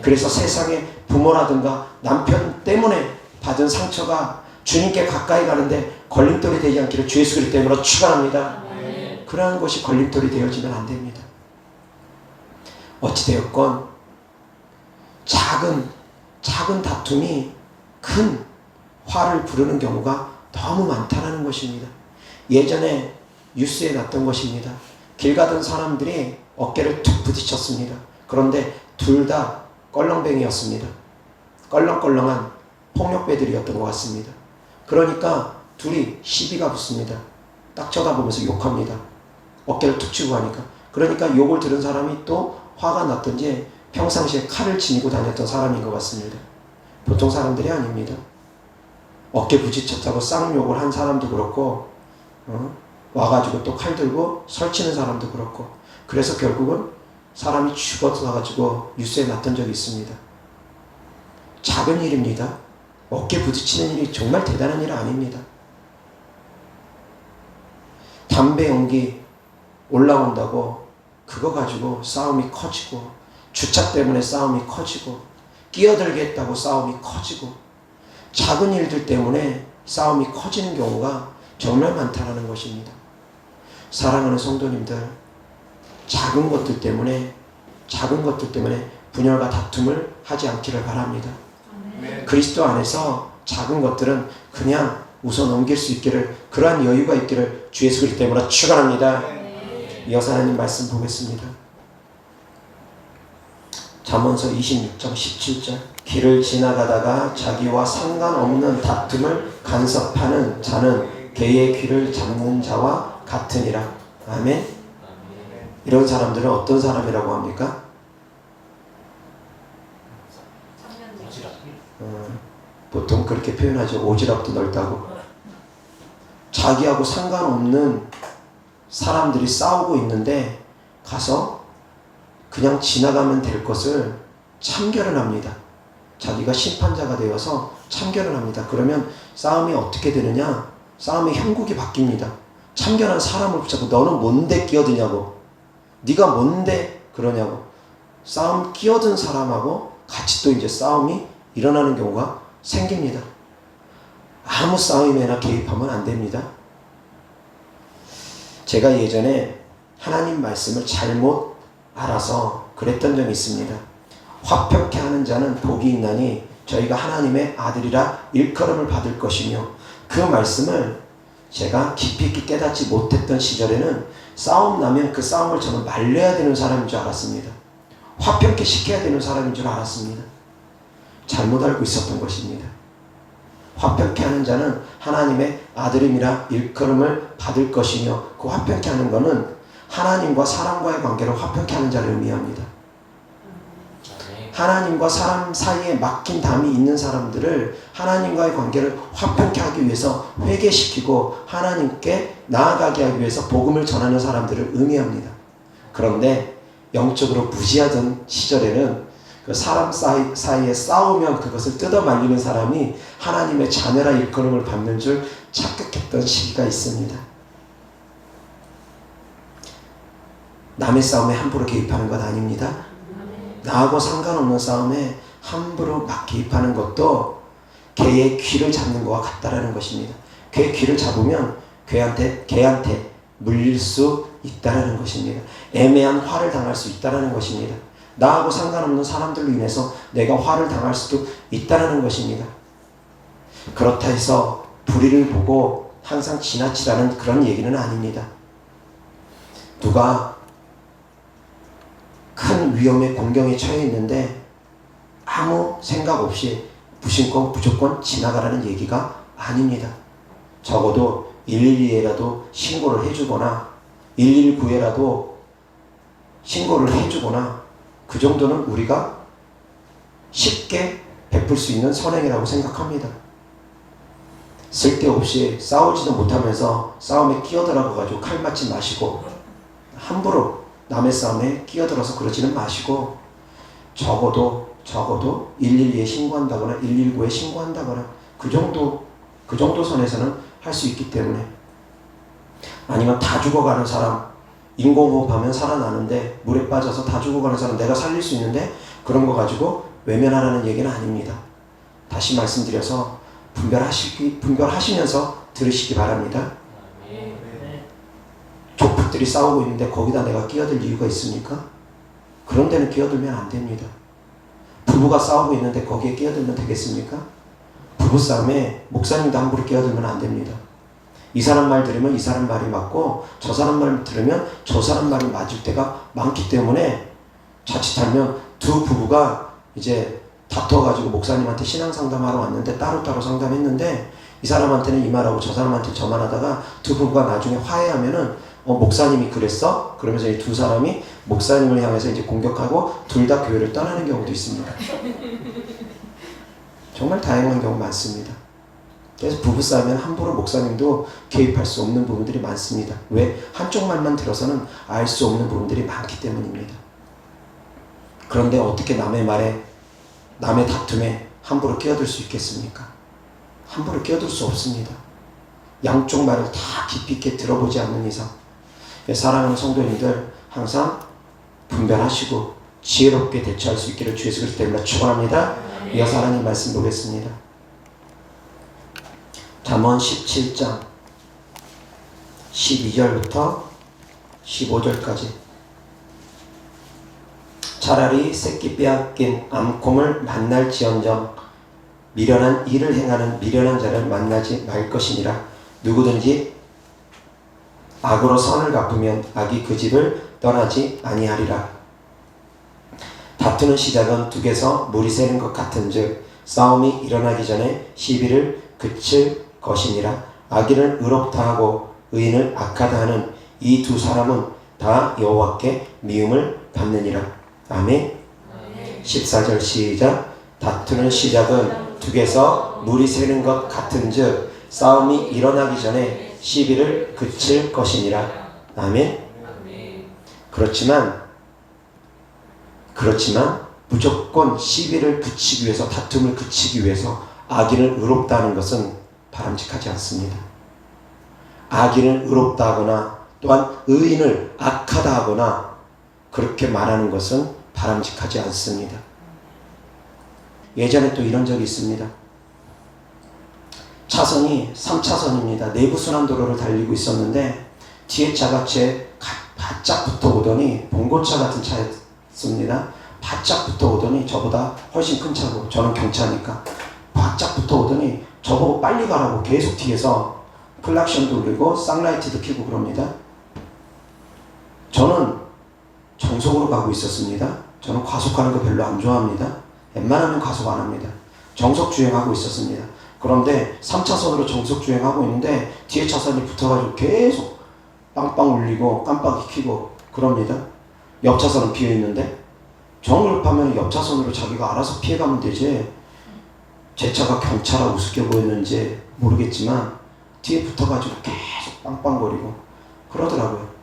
그래서 세상의 부모라든가 남편 때문에 받은 상처가 주님께 가까이 가는데 걸림돌이 되지 않기를 주 예수 그리스도 이름으로 축원합니다. 그러한 것이 걸림돌이 되어지면 안 됩니다. 어찌되었건 작은 다툼이 큰 화를 부르는 경우가 너무 많다는 것입니다. 예전에 뉴스에 났던 것입니다. 길 가던 사람들이 어깨를 툭 부딪혔습니다. 그런데 둘 다 껄렁뱅이였습니다. 껄렁껄렁한 폭력배들이었던 것 같습니다. 그러니까 둘이 시비가 붙습니다. 딱 쳐다보면서 욕합니다. 어깨를 툭 치고 가니까. 그러니까 욕을 들은 사람이 또 화가 났던지 평상시에 칼을 지니고 다녔던 사람인 것 같습니다. 보통 사람들이 아닙니다. 어깨 부딪혔다고 쌍욕을 한 사람도 그렇고 와가지고 또 칼 들고 설치는 사람도 그렇고 그래서 결국은 사람이 죽어서 뉴스에 났던 적이 있습니다. 작은 일입니다. 어깨 부딪히는 일이 정말 대단한 일 아닙니다. 담배 연기 올라온다고 그거 가지고 싸움이 커지고 주차 때문에 싸움이 커지고 끼어들게 했다고 싸움이 커지고 작은 일들 때문에 싸움이 커지는 경우가 정말 많다는 것입니다. 사랑하는 성도님들, 작은 것들 때문에 분열과 다툼을 하지 않기를 바랍니다. 그리스도 안에서 작은 것들은 그냥 웃어 넘길 수 있기를, 그러한 여유가 있기를 주 예수 그리스도 이름으로 축원합니다. 이어서 하나님 말씀 보겠습니다. 잠언서 26장 17절 길을 지나가다가 자기와 상관없는 다툼을 간섭하는 자는 개의 귀를 잡는 자와 같으니라. 아멘. 이런 사람들은 어떤 사람이라고 합니까? 보통 그렇게 표현하죠. 오지랖도 넓다고. 자기하고 상관없는 사람들이 싸우고 있는데 가서 그냥 지나가면 될 것을 참견을 합니다. 자기가 심판자가 되어서 참견을 합니다. 그러면 싸움이 어떻게 되느냐? 싸움의 형국이 바뀝니다. 참견한 사람을 붙잡고 너는 뭔데 끼어드냐고, 네가 뭔데 그러냐고, 싸움 끼어든 사람하고 같이 또 이제 싸움이 일어나는 경우가 생깁니다. 아무 싸움에나 개입하면 안 됩니다. 제가 예전에 하나님 말씀을 잘못 알아서 그랬던 적이 있습니다. 화평케 하는 자는 복이 있나니 저희가 하나님의 아들이라 일컬음을 받을 것이며, 그 말씀을 제가 깊이 있게 깨닫지 못했던 시절에는 싸움 나면 그 싸움을 저는 말려야 되는 사람인 줄 알았습니다. 화평케 시켜야 되는 사람인 줄 알았습니다. 잘못 알고 있었던 것입니다. 화평케 하는 자는 하나님의 아들임이라 일컬음을 받을 것이며, 그 화평케 하는 것은 하나님과 사람과의 관계를 화평케 하는 자를 의미합니다. 하나님과 사람 사이에 막힌 담이 있는 사람들을 하나님과의 관계를 화평케 하기 위해서 회개시키고 하나님께 나아가게 하기 위해서 복음을 전하는 사람들을 의미합니다. 그런데 영적으로 무지하던 시절에는 그 사람 사이에 싸우면 그것을 뜯어 말리는 사람이 하나님의 자녀라 일컬음을 받는 줄 착각했던 시기가 있습니다. 남의 싸움에 함부로 개입하는 것 아닙니다. 나하고 상관없는 싸움에 함부로 막 개입하는 것도 개의 귀를 잡는 것과 같다라는 것입니다. 개의 귀를 잡으면 개한테 물릴 수 있다라는 것입니다. 애매한 화를 당할 수 있다라는 것입니다. 나하고 상관없는 사람들로 인해서 내가 화를 당할 수도 있다라는 것입니다. 그렇다 해서 불의를 보고 항상 지나치라는 그런 얘기는 아닙니다. 누가 큰 위험의 공경에 처해 있는데 아무 생각 없이 무심코 무조건 지나가라는 얘기가 아닙니다. 적어도 112에라도 신고를 해주거나 119에라도 신고를 해주거나, 그 정도는 우리가 쉽게 베풀 수 있는 선행이라고 생각합니다. 쓸데없이 싸우지도 못하면서 싸움에 끼어들어가지고 칼 맞지 마시고, 함부로 남의 싸움에 끼어들어서 그러지는 마시고, 적어도 112에 신고한다거나 119에 신고한다거나 그 정도 선에서는 할 수 있기 때문에. 아니면 다 죽어가는 사람, 인공호흡하면 살아나는데 물에 빠져서 다 죽어가는 사람 내가 살릴 수 있는데 그런 거 가지고 외면하라는 얘기는 아닙니다. 다시 말씀드려서 분별하시면서 들으시기 바랍니다. 족북들이 싸우고 있는데 거기다 내가 끼어들 이유가 있습니까? 그런 데는 끼어들면 안 됩니다. 부부가 싸우고 있는데 거기에 끼어들면 되겠습니까? 부부싸움에 목사님도 함부로 끼어들면 안 됩니다. 이 사람 말 들으면 이 사람 말이 맞고 저 사람 말 들으면 저 사람 말이 맞을 때가 많기 때문에, 자칫하면 두 부부가 이제 다퉈가지고 목사님한테 신앙 상담하러 왔는데 따로따로 상담했는데 이 사람한테는 이 말하고 저 사람한테 저 말하다가 두 부부가 나중에 화해하면은 목사님이 그랬어? 그러면서 이 두 사람이 목사님을 향해서 이제 공격하고 둘 다 교회를 떠나는 경우도 있습니다. 정말 다양한 경우 많습니다. 그래서 부부싸움은 함부로 목사님도 개입할 수 없는 부분들이 많습니다. 왜? 한쪽 말만 들어서는 알 수 없는 부분들이 많기 때문입니다. 그런데 어떻게 남의 말에, 남의 다툼에 함부로 끼어들 수 있겠습니까? 함부로 끼어들 수 없습니다. 양쪽 말을 다 깊이 있게 들어보지 않는 이상. 사랑하는 성도님들, 항상 분별하시고 지혜롭게 대처할 수 있기를 주의 그리스도 이름으로 축원합니다. 이어서 하나님 말씀 보겠습니다. 잠언 17장 12절부터 15절까지. 차라리 새끼 빼앗긴 암곰을 만날지언정 미련한 일을 행하는 미련한 자를 만나지 말 것이니라. 누구든지 악으로 선을 갚으면 악이 그 집을 떠나지 아니하리라. 다투는 시작은 둑에서 물이 새는 것 같은즉 싸움이 일어나기 전에 시비를 그칠 것이니라. 악인을 의롭다 하고 의인을 악하다 하는 이 두 사람은 다 여호와께 미움을 받느니라. 아멘. 14절 시작. 다투는 시작은 둑에서 물이 새는 것 같은즉 싸움이 일어나기 전에 시비를 그칠 것이니라. 아멘. 그렇지만 무조건 시비를 그치기 위해서, 다툼을 그치기 위해서 악인을 의롭다는 것은 바람직하지 않습니다. 악인을 의롭다 하거나 또한 의인을 악하다 하거나 그렇게 말하는 것은 바람직하지 않습니다. 예전에 또 이런 적이 있습니다. 차선이 3차선입니다. 내부순환도로를 달리고 있었는데 뒤에 차가 제 바짝 붙어오더니, 봉고차 같은 차였습니다. 바짝 붙어오더니, 저보다 훨씬 큰 차고, 저는 경차니까 바짝 붙어오더니 저보고 빨리 가라고 계속 뒤에서 클락션도 울리고 쌍라이트도 켜고 그럽니다. 저는 정속으로 가고 있었습니다. 저는 과속하는 거 별로 안 좋아합니다. 웬만하면 과속 안 합니다. 정속 주행하고 있었습니다. 그런데 3차선으로 정속 주행하고 있는데 뒤에 차선이 붙어가지고 계속 빵빵 울리고 깜빡이 켜고 그럽니다. 옆 차선은 비어있는데 정급하면 옆 차선으로 자기가 알아서 피해가면 되지, 제 차가 경차라 우습게 보였는지 모르겠지만 뒤에 붙어가지고 계속 빵빵거리고 그러더라고요.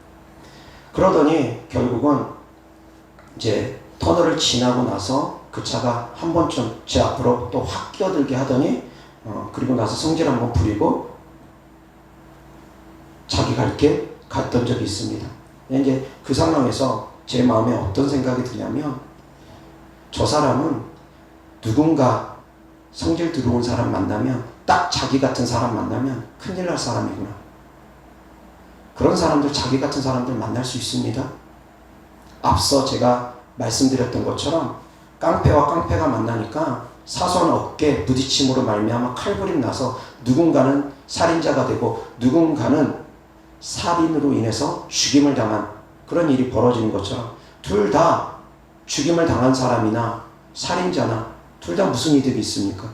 그러더니 결국은 이제 터널을 지나고 나서 그 차가 한 번쯤 제 앞으로 또 확 끼어들게 하더니 그리고 나서 성질 한번 부리고 자기 갈 길 갔던 적이 있습니다. 이제 그 상황에서 제 마음에 어떤 생각이 드냐면, 저 사람은 누군가 성질 들어온 사람 만나면, 딱 자기 같은 사람 만나면 큰일 날 사람이구나. 그런 사람들, 자기 같은 사람들 만날 수 있습니다. 앞서 제가 말씀드렸던 것처럼 깡패와 깡패가 만나니까 사소한 어깨 부딪힘으로 말미암아 칼부림 나서 누군가는 살인자가 되고 누군가는 살인으로 인해서 죽임을 당한 그런 일이 벌어지는 것처럼, 둘 다 죽임을 당한 사람이나 살인자나 둘 다 무슨 이득이 있습니까?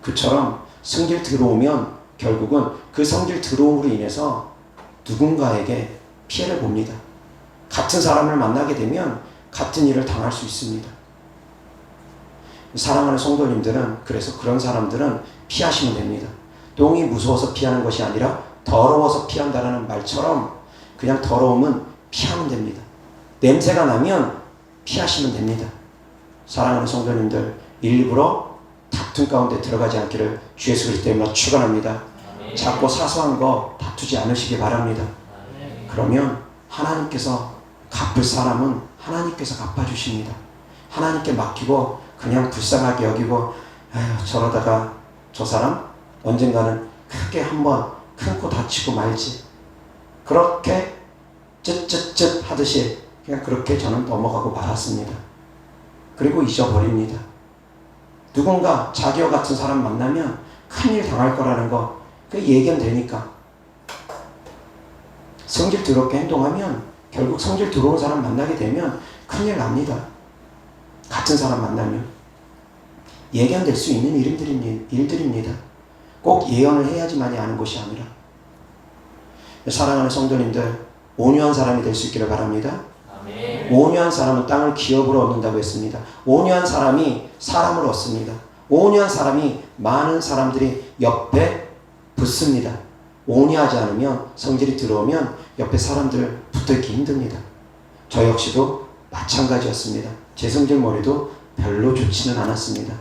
그처럼 성질 들어오면 결국은 그 성질 들어옴으로 인해서 누군가에게 피해를 봅니다. 같은 사람을 만나게 되면 같은 일을 당할 수 있습니다. 사랑하는 성도님들은 그래서 그런 사람들은 피하시면 됩니다. 똥이 무서워서 피하는 것이 아니라 더러워서 피한다라는 말처럼 그냥 더러움은 피하면 됩니다. 냄새가 나면 피하시면 됩니다. 사랑하는 성도님들, 일부러 다툼 가운데 들어가지 않기를 주 예수 그리스도 이름으로 축원합니다. 작고 사소한 거 다투지 않으시기 바랍니다. 그러면 하나님께서 갚을 사람은 하나님께서 갚아주십니다. 하나님께 맡기고 그냥 불쌍하게 여기고, 에휴, 저러다가 저 사람 언젠가는 크게 한번 큰 코 다치고 말지, 그렇게 쯧쯧쯧 하듯이 그냥 그렇게 저는 넘어가고 말았습니다. 그리고 잊어버립니다. 누군가 자기와 같은 사람 만나면 큰일 당할 거라는 거, 그 예견되니까. 성질 더럽게 행동하면 결국 성질 들어온 사람 만나게 되면 큰일 납니다. 같은 사람 만나면 예견될 수 있는 일들입니다. 꼭 예언을 해야지만이 아는 것이 아니라. 사랑하는 성도님들, 온유한 사람이 될 수 있기를 바랍니다. 아멘. 온유한 사람은 땅을 기업으로 얻는다고 했습니다. 온유한 사람이 사람을 얻습니다. 온유한 사람이 많은 사람들이 옆에 붙습니다. 온유하지 않으면, 성질이 들어오면 옆에 사람들 붙어있기 힘듭니다. 저 역시도 마찬가지였습니다. 제 성질 머리도 별로 좋지는 않았습니다.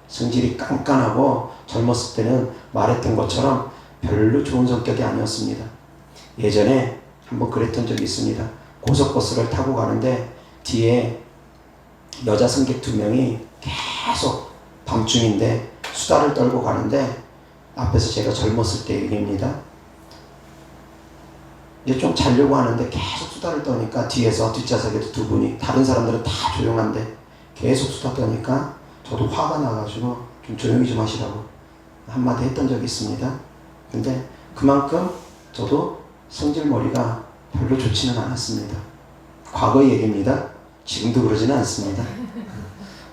성질이 깐깐하고 젊었을 때는 말했던 것처럼 별로 좋은 성격이 아니었습니다. 예전에 한번 그랬던 적이 있습니다. 고속버스를 타고 가는데 뒤에 여자 승객 2명이 계속 밤중인데 수다를 떨고 가는데, 앞에서 제가 젊었을 때 얘기입니다. 이제 좀 자려고 하는데 계속 수다를 떠니까 뒤에서 뒷좌석에도 2분이, 다른 사람들은 다 조용한데 계속 수다 떠니까 저도 화가 나가지고 좀 조용히 좀 하시라고 한마디 했던 적이 있습니다. 근데 그만큼 저도 성질머리가 별로 좋지는 않았습니다. 과거의 얘기입니다. 지금도 그러지는 않습니다.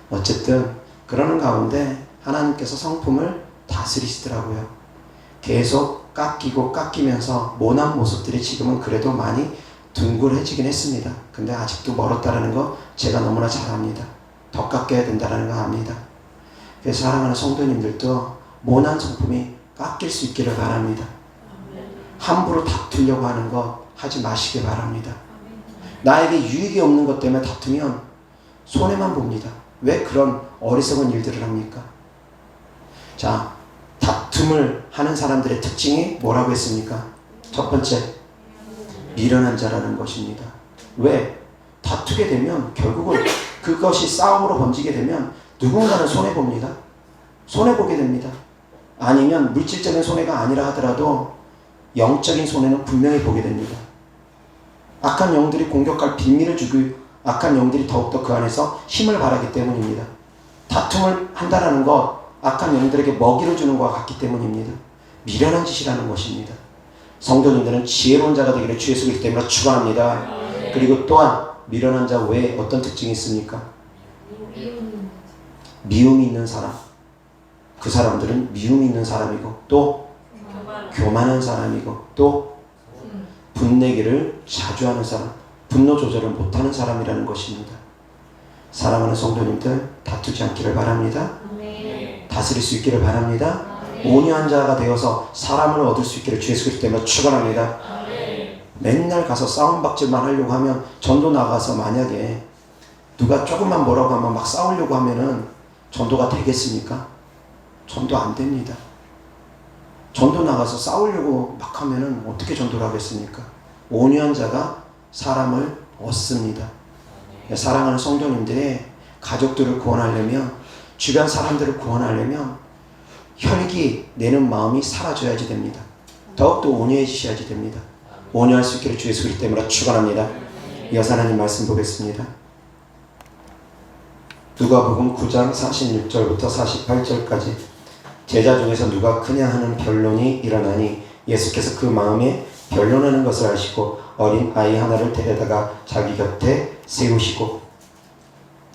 어쨌든 그러는 가운데 하나님께서 성품을 다스리시더라고요. 계속 깎이고 깎이면서 모난 모습들이 지금은 그래도 많이 둥글해지긴 했습니다. 근데 아직도 멀었다라는 거 제가 너무나 잘 압니다. 더 깎여야 된다는 거 압니다. 그래서 사랑하는 성도님들도 모난 성품이 깎일 수 있기를 바랍니다. 함부로 다투려고 하는 거 하지 마시기 바랍니다. 나에게 유익이 없는 것 때문에 다투면 손해만 봅니다. 왜 그런 어리석은 일들을 합니까? 자, 다툼을 하는 사람들의 특징이 뭐라고 했습니까? 첫 번째, 미련한 자라는 것입니다. 왜? 다투게 되면 결국은 그것이 싸움으로 번지게 되면 누군가는 손해봅니다. 손해보게 됩니다. 아니면 물질적인 손해가 아니라 하더라도 영적인 손해는 분명히 보게 됩니다. 악한 영들이 공격할 빈미를 주고 악한 영들이 더욱더 그 안에서 힘을 발하기 때문입니다. 다툼을 한다는 것, 악한 영들에게 먹이를 주는 것과 같기 때문입니다. 미련한 짓이라는 것입니다. 성도님들은 지혜로운 자가 되기를 주 예수 그리스도 이름으로 축원합니다. 그리고 또한 미련한 자 외에 어떤 특징이 있습니까? 미움이 있는 사람. 그 사람들은 미움이 있는 사람이고 또 교만한 사람이고 또 분내기를 자주 하는 사람, 분노 조절을 못하는 사람이라는 것입니다. 사랑하는 성도님들, 다투지 않기를 바랍니다. 다스릴 수 있기를 바랍니다. 온유한 자가 되어서 사람을 얻을 수 있기를 주 예수 그리스도 때문에 축원합니다. 맨날 가서 싸움박질만 하려고 하면, 전도 나가서 만약에 누가 조금만 뭐라고 하면 막 싸우려고 하면은 전도가 되겠습니까? 전도 안 됩니다. 전도 나가서 싸우려고 막 하면은 어떻게 전도를 하겠습니까? 온유한 자가 사람을 얻습니다. 사랑하는 성도님들의 가족들을 구원하려면, 주변 사람들을 구원하려면 혈기 내는 마음이 사라져야지 됩니다. 더욱더 온유해지셔야지 됩니다. 온유할 수 있기를 주 예수 그리스도 때문에 축원합니다. 이어서 하나님 말씀 보겠습니다. 누가복음 9장 46절부터 48절까지. 제자 중에서 누가 크냐 하는 변론이 일어나니 예수께서 그 마음에 변론하는 것을 아시고 어린 아이 하나를 데려다가 자기 곁에 세우시고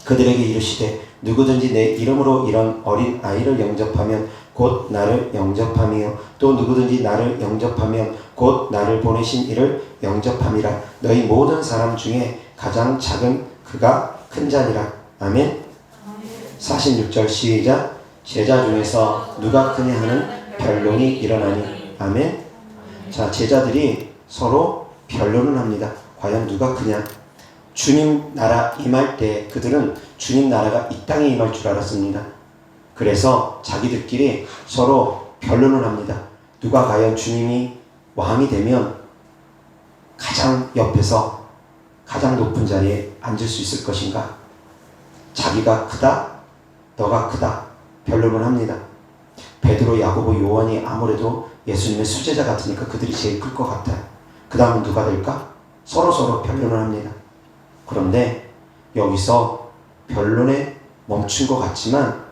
그들에게 이르시되 누구든지 내 이름으로 이런 어린 아이를 영접하면 곧 나를 영접함이요 또 누구든지 나를 영접하면 곧 나를 보내신 이를 영접함이라. 너희 모든 사람 중에 가장 작은 그가 큰 자니라. 아멘. 46절 시작. 제자 중에서 누가 크냐 하는 변론이 일어나니. 아멘. 자, 제자들이 서로 변론을 합니다. 과연 누가 크냐? 주님 나라 임할 때 그들은 주님 나라가 이 땅에 임할 줄 알았습니다. 그래서 자기들끼리 서로 변론을 합니다. 누가 과연 주님이 왕이 되면 가장 옆에서 가장 높은 자리에 앉을 수 있을 것인가? 자기가 크다, 너가 크다, 변론을 합니다. 베드로, 야고보, 요한이 아무래도 예수님의 수제자 같으니까 그들이 제일 클 것 같아요. 그 다음은 누가 될까? 서로 변론을 합니다. 그런데 여기서 변론에 멈춘 것 같지만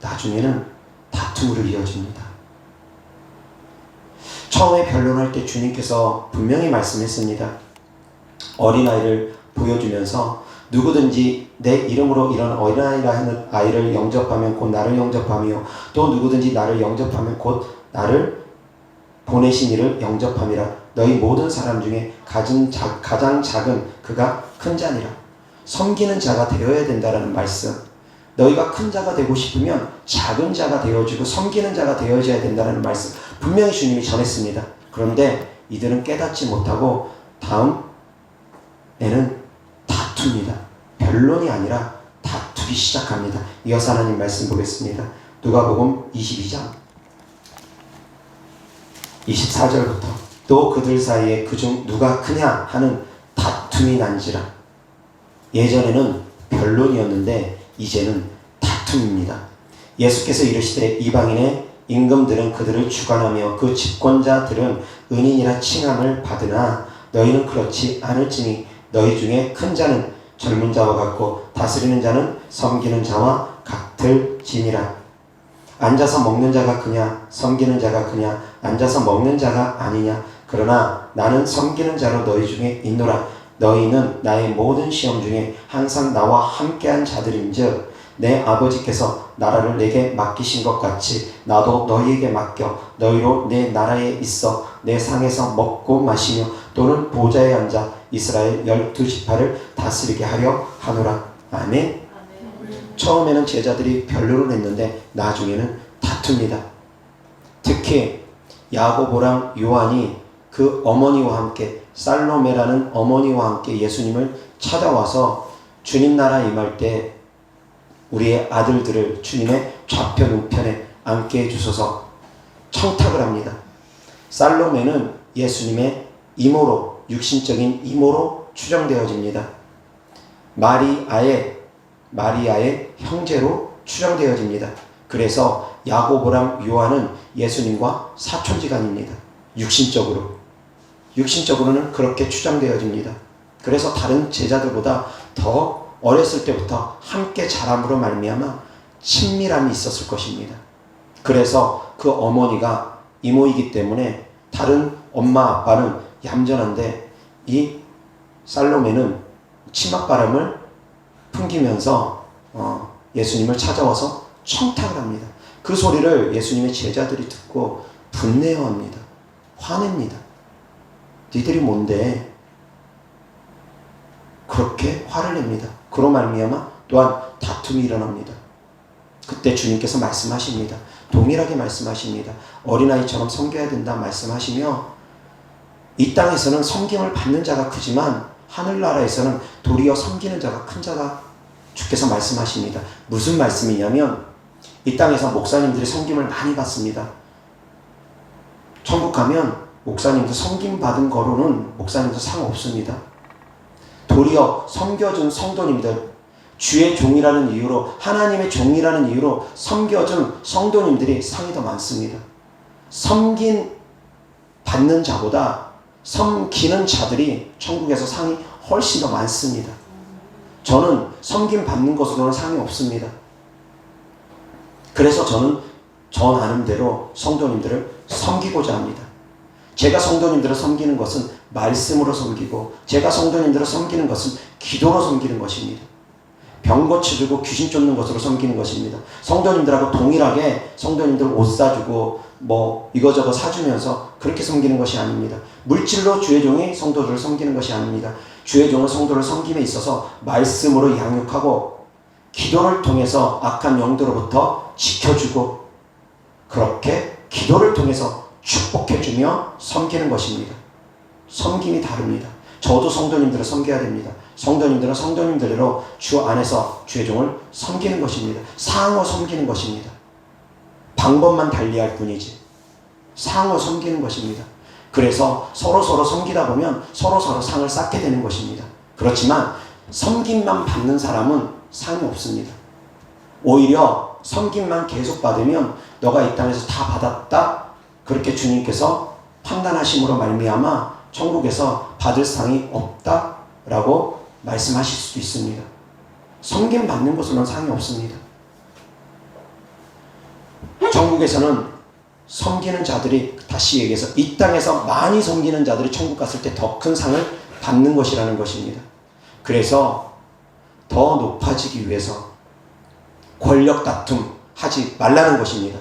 나중에는 다툼으로 이어집니다. 처음에 변론할 때 주님께서 분명히 말씀했습니다. 어린아이를 보여주면서 누구든지 내 이름으로 이런 어린아이라 하는 아이를 영접하면 곧 나를 영접하며 또 누구든지 나를 영접하면 곧 나를 보내신 이를 영접함이라. 너희 모든 사람 중에 가장 작은 그가 큰 자니라. 섬기는 자가 되어야 된다는 말씀. 너희가 큰 자가 되고 싶으면 작은 자가 되어지고 섬기는 자가 되어져야 된다는 말씀 분명히 주님이 전했습니다. 그런데 이들은 깨닫지 못하고 다음에는 다툽니다. 변론이 아니라 다투기 시작합니다. 이어서 하나님 말씀 보겠습니다. 누가복음 22장 24절부터. 또 그들 사이에 그중 누가 크냐 하는 다툼이 난지라. 예전에는 변론이었는데 이제는 다툼입니다. 예수께서 이르시되 이방인의 임금들은 그들을 주관하며 그 집권자들은 은인이라 칭함을 받으나 너희는 그렇지 않을지니 너희 중에 큰 자는 젊은 자와 같고 다스리는 자는 섬기는 자와 같을지니라. 앉아서 먹는 자가 크냐 섬기는 자가 크냐 앉아서 먹는 자가 아니냐. 그러나 나는 섬기는 자로 너희 중에 있노라. 너희는 나의 모든 시험 중에 항상 나와 함께한 자들인즉 내 아버지께서 나라를 내게 맡기신 것 같이 나도 너희에게 맡겨 너희로 내 나라에 있어 내 상에서 먹고 마시며 또는 보좌에 앉아 이스라엘 12지파를 다스리게 하려 하노라. 아멘. 처음에는 제자들이 변론을 했는데 나중에는 다툽니다. 특히 야고보랑 요한이 그 어머니와 함께, 살로메라는 어머니와 함께 예수님을 찾아와서 주님 나라 임할 때 우리의 아들들을 주님의 좌편 우편에 앉게 해주소서 청탁을 합니다. 살로메는 예수님의 이모로, 육신적인 이모로 추정되어집니다. 마리아의 형제로 추정되어집니다. 그래서 야고보랑 요한은 예수님과 사촌지간입니다. 육신적으로는 그렇게 추정되어집니다. 그래서 다른 제자들보다 더 어렸을 때부터 함께 자람으로 말미암아 친밀함이 있었을 것입니다. 그래서 그 어머니가 이모이기 때문에 다른 엄마 아빠는 얌전한데 이 살로메는 치맛바람을 풍기면서 예수님을 찾아와서 청탁을 합니다. 그 소리를 예수님의 제자들이 듣고 분내어합니다. 화냅니다. 니들이 뭔데? 그렇게 화를 냅니다. 그로 말미암아 또한 다툼이 일어납니다. 그때 주님께서 말씀하십니다. 동일하게 말씀하십니다. 어린아이처럼 섬겨야 된다 말씀하시며, 이 땅에서는 섬김을 받는 자가 크지만 하늘나라에서는 도리어 섬기는 자가 큰 자다 주께서 말씀하십니다. 무슨 말씀이냐면, 이 땅에서 목사님들이 섬김을 많이 받습니다. 천국 가면 목사님도 섬김 받은 거로는 목사님도 상 없습니다. 도리어 섬겨준 성도님들, 주의 종이라는 이유로, 하나님의 종이라는 이유로 섬겨준 성도님들이 상이 더 많습니다. 섬긴 받는 자보다 섬기는 자들이 천국에서 상이 훨씬 더 많습니다. 저는 섬김 받는 것으로는 상이 없습니다. 그래서 저는 저 나름대로 성도님들을 섬기고자 합니다. 제가 성도님들을 섬기는 것은 말씀으로 섬기고, 제가 성도님들을 섬기는 것은 기도로 섬기는 것입니다. 병 고쳐주고 귀신 쫓는 것으로 섬기는 것입니다. 성도님들하고 동일하게 성도님들 옷 사주고 이거저거 사주면서 그렇게 섬기는 것이 아닙니다. 물질로 주의 종이 성도들을 섬기는 것이 아닙니다. 주의 종은 성도를 섬김에 있어서 말씀으로 양육하고 기도를 통해서 악한 영들로부터 지켜주고, 그렇게 기도를 통해서 축복해주며 섬기는 것입니다. 섬김이 다릅니다. 저도 성도님들을 섬겨야 됩니다. 성도님들은 성도님들대로 주 안에서 주의 종을 섬기는 것입니다. 상호 섬기는 것입니다. 방법만 달리할 뿐이지 상호 섬기는 것입니다. 그래서 서로 섬기다 보면 서로 상을 쌓게 되는 것입니다. 그렇지만 섬김만 받는 사람은 상이 없습니다. 오히려 섬김만 계속 받으면 너가 이 땅에서 다 받았다, 그렇게 주님께서 판단하심으로 말미암아 천국에서 받을 상이 없다라고 말씀하실 수도 있습니다. 섬김 받는 것으로는 상이 없습니다. 천국에서는 섬기는 자들이, 다시 얘기해서 이 땅에서 많이 섬기는 자들이 천국 갔을 때 더 큰 상을 받는 것이라는 것입니다. 그래서 더 높아지기 위해서 권력 다툼 하지 말라는 것입니다.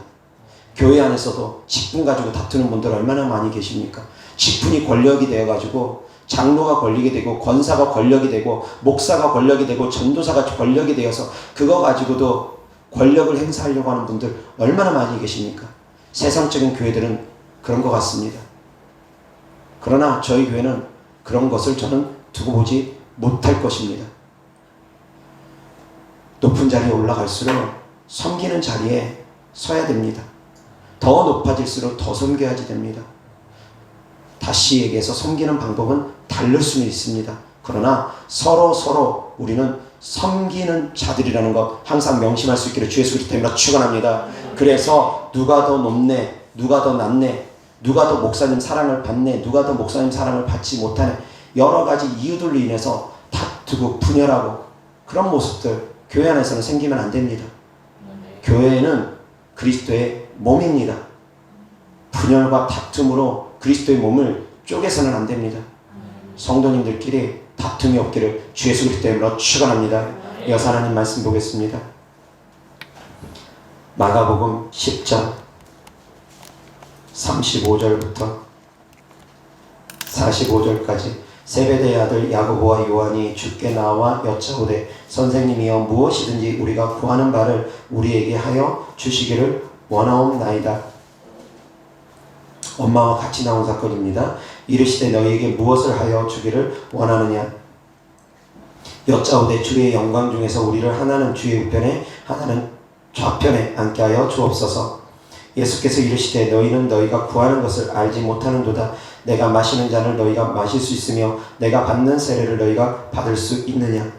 교회 안에서도 직분 가지고 다투는 분들 얼마나 많이 계십니까? 직분이 권력이 되어가지고 장로가 권력이 되고, 권사가 권력이 되고, 목사가 권력이 되고, 전도사가 권력이 되어서 그거 가지고도 권력을 행사하려고 하는 분들 얼마나 많이 계십니까? 세상적인 교회들은 그런 것 같습니다. 그러나 저희 교회는 그런 것을 저는 두고 보지 못할 것입니다. 높은 자리에 올라갈수록 섬기는 자리에 서야 됩니다. 더 높아질수록 더 섬겨야지 됩니다. 다시 얘기해서 섬기는 방법은 다를 수는 있습니다. 그러나 서로 우리는 섬기는 자들이라는 것 항상 명심할 수 있기를 주 예수 그리스도 이름으로 축원합니다. 그래서 누가 더 높네, 누가 더 낮네, 누가 더 목사님 사랑을 받네, 누가 더 목사님 사랑을 받지 못하네, 여러 가지 이유들로 인해서 다투고 분열하고 그런 모습들 교회 안에서는 생기면 안 됩니다. 교회는 그리스도의 몸입니다. 분열과 다툼으로 그리스도의 몸을 쪼개서는 안 됩니다. 성도님들끼리 다툼이 없기를 주 예수 그리스도 이름으로 축원합니다. 이어서 하나님 말씀 보겠습니다. 마가복음 10장 35절부터 45절까지 세베대의 아들 야고보와 요한이 주께 나와 여짜오되 선생님이여 무엇이든지 우리가 구하는 바를 우리에게 하여 주시기를 원하옵나이다. 엄마와 같이 나온 사건입니다. 이르시되 너희에게 무엇을 하여 주기를 원하느냐. 여짜오되 주의 영광 중에서 우리를 하나는 주의 우편에 하나는 좌편에 앉게 하여 주옵소서. 예수께서 이르시되 너희는 너희가 구하는 것을 알지 못하는도다. 내가 마시는 잔을 너희가 마실 수 있으며 내가 받는 세례를 너희가 받을 수 있느냐.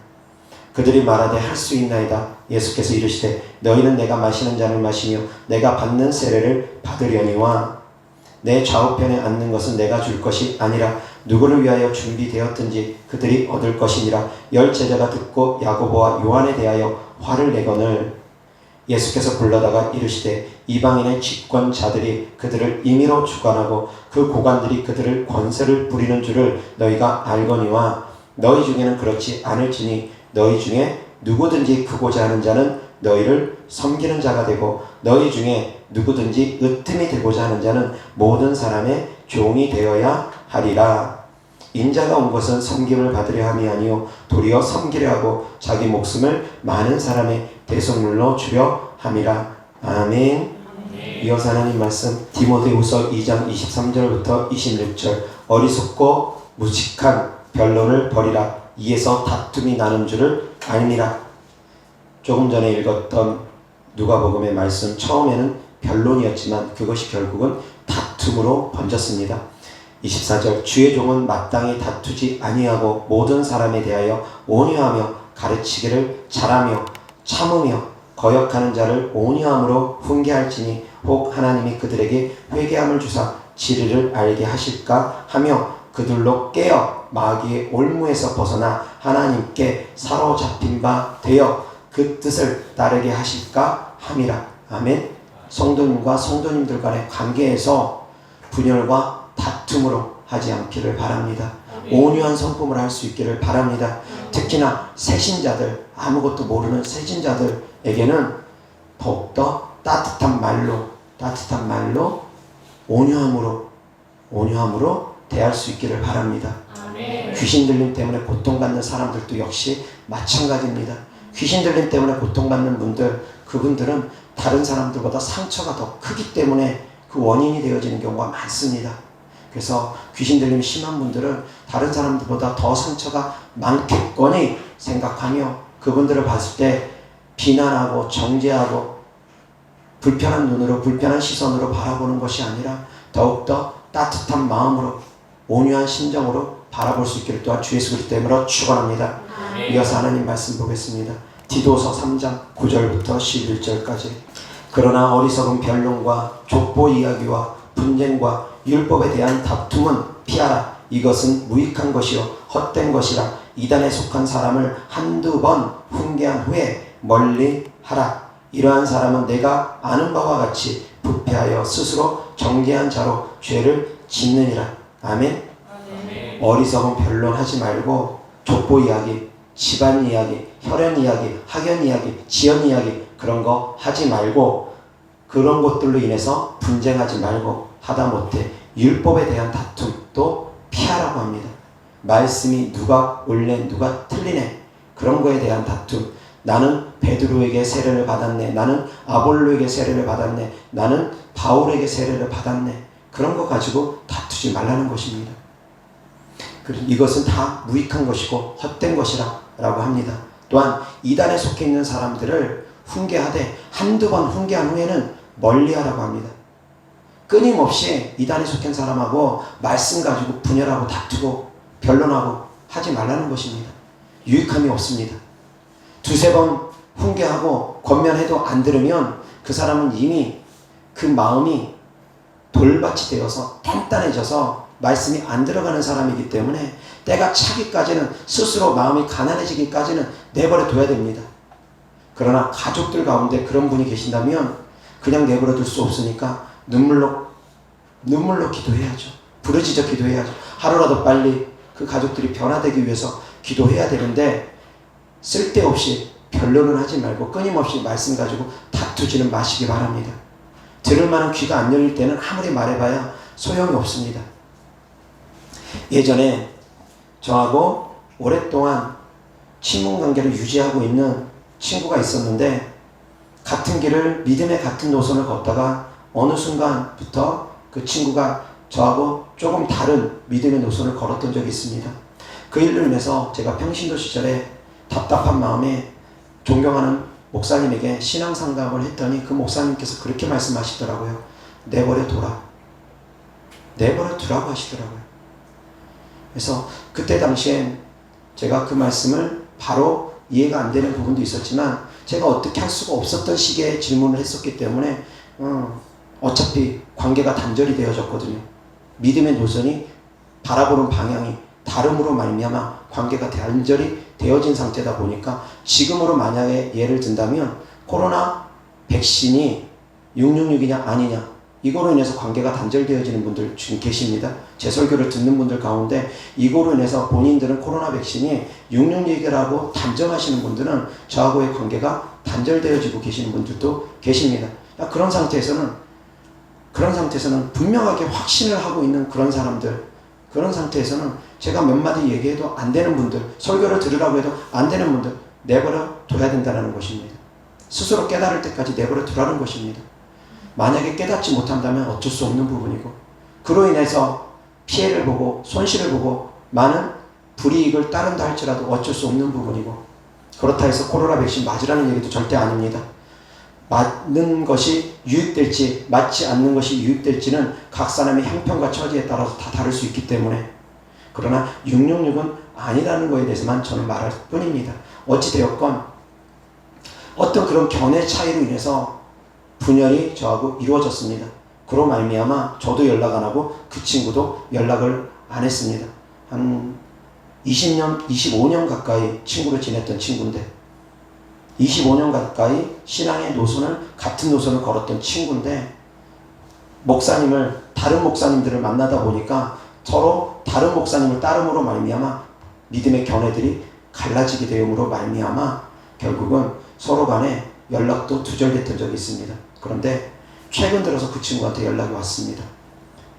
그들이 말하되 할 수 있나이다. 예수께서 이르시되 너희는 내가 마시는 잔을 마시며 내가 받는 세례를 받으려니와 내 좌우편에 앉는 것은 내가 줄 것이 아니라 누구를 위하여 준비되었든지 그들이 얻을 것이니라. 열 제자가 듣고 야고보와 요한에 대하여 화를 내거늘 예수께서 불러다가 이르시되 이방인의 집권자들이 그들을 임의로 주관하고 그 고관들이 그들을 권세를 부리는 줄을 너희가 알거니와 너희 중에는 그렇지 않을지니 너희 중에 누구든지 크고자 하는 자는 너희를 섬기는 자가 되고 너희 중에 누구든지 으뜸이 되고자 하는 자는 모든 사람의 종이 되어야 하리라. 인자가 온 것은 섬김을 받으려 함이 아니요 도리어 섬기려 하고 자기 목숨을 많은 사람의 대속물로 주려 함이라. 아멘. 이어서 하나님 말씀 디모데후서 2장 23절부터 26절 어리석고 무식한 변론을 버리라. 이에서 다툼이 나는 줄을 알미라. 조금 전에 읽었던 누가복음의 말씀 처음에는 변론이었지만 그것이 결국은 다툼으로 번졌습니다. 24절 주의 종은 마땅히 다투지 아니하고 모든 사람에 대하여 온유하며 가르치기를 잘하며 참으며 거역하는 자를 온유함으로 훈계할지니 혹 하나님이 그들에게 회개함을 주사 진리를 알게 하실까 하며 그들로 깨어 마귀의 올무에서 벗어나 하나님께 사로잡힌 바 되어 그 뜻을 따르게 하실까 함이라. 아멘. 성도님과 성도님들 간의 관계에서 분열과 다툼으로 하지 않기를 바랍니다. 온유한 성품을 할 수 있기를 바랍니다. 특히나 새신자들, 아무것도 모르는 새신자들에게는 더욱더 따뜻한 말로 온유함으로 대할 수 있기를 바랍니다. 귀신 들림 때문에 고통받는 사람들도 역시 마찬가지입니다. 귀신 들림 때문에 고통받는 분들, 그분들은 다른 사람들보다 상처가 더 크기 때문에 그 원인이 되어지는 경우가 많습니다. 그래서 귀신 들림이 심한 분들은 다른 사람들보다 더 상처가 많겠거니 생각하며 그분들을 봤을 때 비난하고 정죄하고 불편한 눈으로 불편한 시선으로 바라보는 것이 아니라 더욱더 따뜻한 마음으로 온유한 심정으로 바라볼 수 있기를 또한 주 예수 그리스도 이름으로 축원합니다. 이어서 하나님 말씀 보겠습니다. 디도서 3장 9절부터 11절까지 그러나 어리석은 변론과 족보 이야기와 분쟁과 율법에 대한 다툼은 피하라. 이것은 무익한 것이요 헛된 것이라. 이단에 속한 사람을 한두 번 훈계한 후에 멀리 하라. 이러한 사람은 내가 아는 바와 같이 부패하여 스스로 정죄한 자로 죄를 짓느니라. 아멘. 어리석은 변론하지 말고 족보 이야기, 집안 이야기, 혈연 이야기, 학연 이야기, 지연 이야기 그런 거 하지 말고 그런 것들로 인해서 분쟁하지 말고 하다못해 율법에 대한 다툼도 피하라고 합니다. 말씀이 누가 옳네 누가 틀리네 그런 거에 대한 다툼 나는 베드로에게 세례를 받았네 나는 아볼로에게 세례를 받았네 나는 바울에게 세례를 받았네 그런 거 가지고 다투지 말라는 것입니다. 이것은 다 무익한 것이고 헛된 것이라 라고 합니다. 또한 이단에 속해 있는 사람들을 훈계하되 한두 번 훈계한 후에는 멀리하라고 합니다. 끊임없이 이단에 속한 사람하고 말씀 가지고 분열하고 다투고 변론하고 하지 말라는 것입니다. 유익함이 없습니다. 두세 번 훈계하고 권면해도 안 들으면 그 사람은 이미 그 마음이 돌밭이 되어서 단단해져서 말씀이 안 들어가는 사람이기 때문에 때가 차기까지는 스스로 마음이 가난해지기까지는 내버려 둬야 됩니다. 그러나 가족들 가운데 그런 분이 계신다면 그냥 내버려 둘 수 없으니까 눈물로 기도해야죠. 부르짖어 기도해야죠. 하루라도 빨리 그 가족들이 변화되기 위해서 기도해야 되는데 쓸데없이 변론은 하지 말고 끊임없이 말씀 가지고 다투지는 마시기 바랍니다. 들을 만한 귀가 안 열릴 때는 아무리 말해봐야 소용이 없습니다. 예전에 저하고 오랫동안 친분 관계를 유지하고 있는 친구가 있었는데 같은 길을 믿음의 같은 노선을 걷다가 어느 순간부터 그 친구가 저하고 조금 다른 믿음의 노선을 걸었던 적이 있습니다. 그 일로 인해서 제가 평신도 시절에 답답한 마음에 존경하는 목사님에게 신앙 상담을 했더니 그 목사님께서 그렇게 말씀하시더라고요. 내버려 둬라. 내버려 두라고 하시더라고요. 그래서 그때 당시엔 제가 그 말씀을 바로 이해가 안 되는 부분도 있었지만 제가 어떻게 할 수가 없었던 시기에 질문을 했었기 때문에 어차피 관계가 단절이 되어졌거든요. 믿음의 노선이 바라보는 방향이 다름으로 말미암아 관계가 단절이 되어진 상태다 보니까 지금으로 만약에 예를 든다면 코로나 백신이 666이냐 아니냐 이거로 인해서 관계가 단절되어지는 분들 지금 계십니다. 제 설교를 듣는 분들 가운데 이거로 인해서 본인들은 코로나 백신이 666이라고 단정하시는 분들은 저하고의 관계가 단절되어지고 계시는 분들도 계십니다. 그런 상태에서는 분명하게 확신을 하고 있는 그런 사람들, 그런 상태에서는 제가 몇 마디 얘기해도 안 되는 분들, 설교를 들으라고 해도 안 되는 분들 내버려 둬야 된다는 것입니다. 스스로 깨달을 때까지 내버려 두라는 것입니다. 만약에 깨닫지 못한다면 어쩔 수 없는 부분이고 그로 인해서 피해를 보고 손실을 보고 많은 불이익을 따른다 할지라도 어쩔 수 없는 부분이고 그렇다 해서 코로나 백신 맞으라는 얘기도 절대 아닙니다. 맞는 것이 유익될지 맞지 않는 것이 유익될지는 각 사람의 형편과 처지에 따라서 다 다를 수 있기 때문에 그러나 666은 아니라는 것에 대해서만 저는 말할 뿐입니다. 어찌되었건 어떤 그런 견해 차이로 인해서 분열이 저하고 이루어졌습니다. 그로 말미암아 저도 연락 안 하고 그 친구도 연락을 안 했습니다. 한 20년, 25년 가까이 친구로 지냈던 친구인데 25년 가까이 신앙의 같은 노선을 걸었던 친구인데 다른 목사님들을 만나다 보니까 서로 다른 목사님을 따름으로 말미암아 믿음의 견해들이 갈라지게 되므로 말미암아 결국은 서로 간에 연락도 두절됐던 적이 있습니다. 그런데 최근 들어서 그 친구한테 연락이 왔습니다.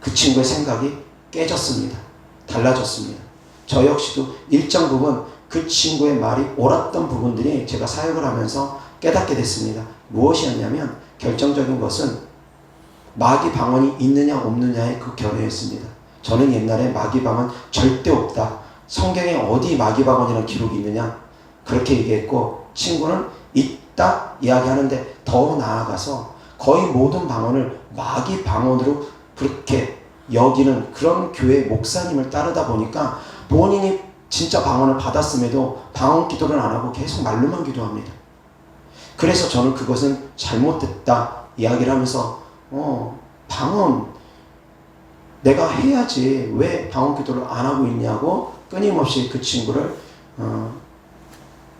그 친구의 생각이 깨졌습니다. 달라졌습니다. 저 역시도 일정 부분 그 친구의 말이 옳았던 부분들이 제가 사역을 하면서 깨닫게 됐습니다. 무엇이었냐면 결정적인 것은 마귀 방언이 있느냐 없느냐의 그 견해였습니다. 저는 옛날에 마귀 방언 절대 없다. 성경에 어디 마귀 방언이라는 기록이 있느냐 그렇게 얘기했고 친구는 있다 이야기하는데 더 나아가서 거의 모든 방언을 마귀 방언으로 그렇게 여기는 그런 교회 목사님을 따르다 보니까 본인이 진짜 방언을 받았음에도 방언 기도를 안 하고 계속 말로만 기도합니다. 그래서 저는 그것은 잘못됐다 이야기를 하면서 방언 내가 해야지 왜 방언 기도를 안 하고 있냐고 끊임없이 그 친구를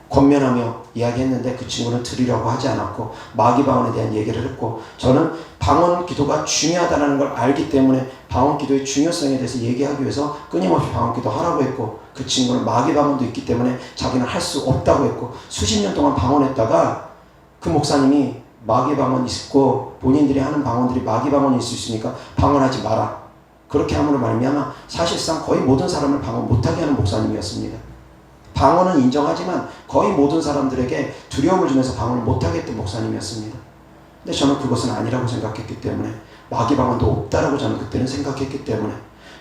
권면하며 이야기했는데 그 친구는 들으려고 하지 않았고 마귀 방언에 대한 얘기를 했고 저는 방언 기도가 중요하다는 걸 알기 때문에 방언 기도의 중요성에 대해서 얘기하기 위해서 끊임없이 방언 기도 하라고 했고 그 친구는 마귀 방언도 있기 때문에 자기는 할 수 없다고 했고 수십 년 동안 방언했다가 그 목사님이 마귀 방언이 있고 본인들이 하는 방언들이 마귀 방언이 있을 수 있으니까 방언하지 마라 그렇게 함으로 말미암아 사실상 거의 모든 사람을 방언 못하게 하는 목사님이었습니다. 방언은 인정하지만 거의 모든 사람들에게 두려움을 주면서 방언을 못하게 했던 목사님이었습니다. 근데 저는 그것은 아니라고 생각했기 때문에 마귀 방언도 없다라고 저는 그때는 생각했기 때문에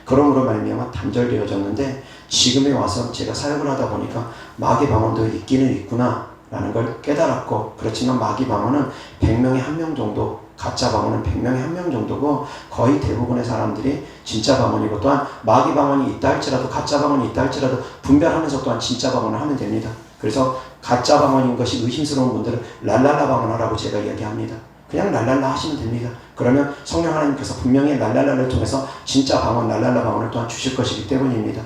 그러므로 말미암아 단절되어졌는데 지금에 와서 제가 사역을 하다 보니까 마귀 방언도 있기는 있구나 라는 걸 깨달았고 그렇지만 마귀 방언은 100명에 1명 정도 가짜 방언은 100명에 1명 정도고 거의 대부분의 사람들이 진짜 방언이고 또한 마귀 방언이 있다 할지라도 가짜 방언이 있다 할지라도 분별하면서 또한 진짜 방언을 하면 됩니다. 그래서 가짜 방언인 것이 의심스러운 분들은 랄랄라 방언하라고 제가 이야기합니다. 그냥 랄랄라 하시면 됩니다. 그러면 성령 하나님께서 분명히 랄랄라를 통해서 진짜 방언 랄랄라 방언을 또한 주실 것이기 때문입니다.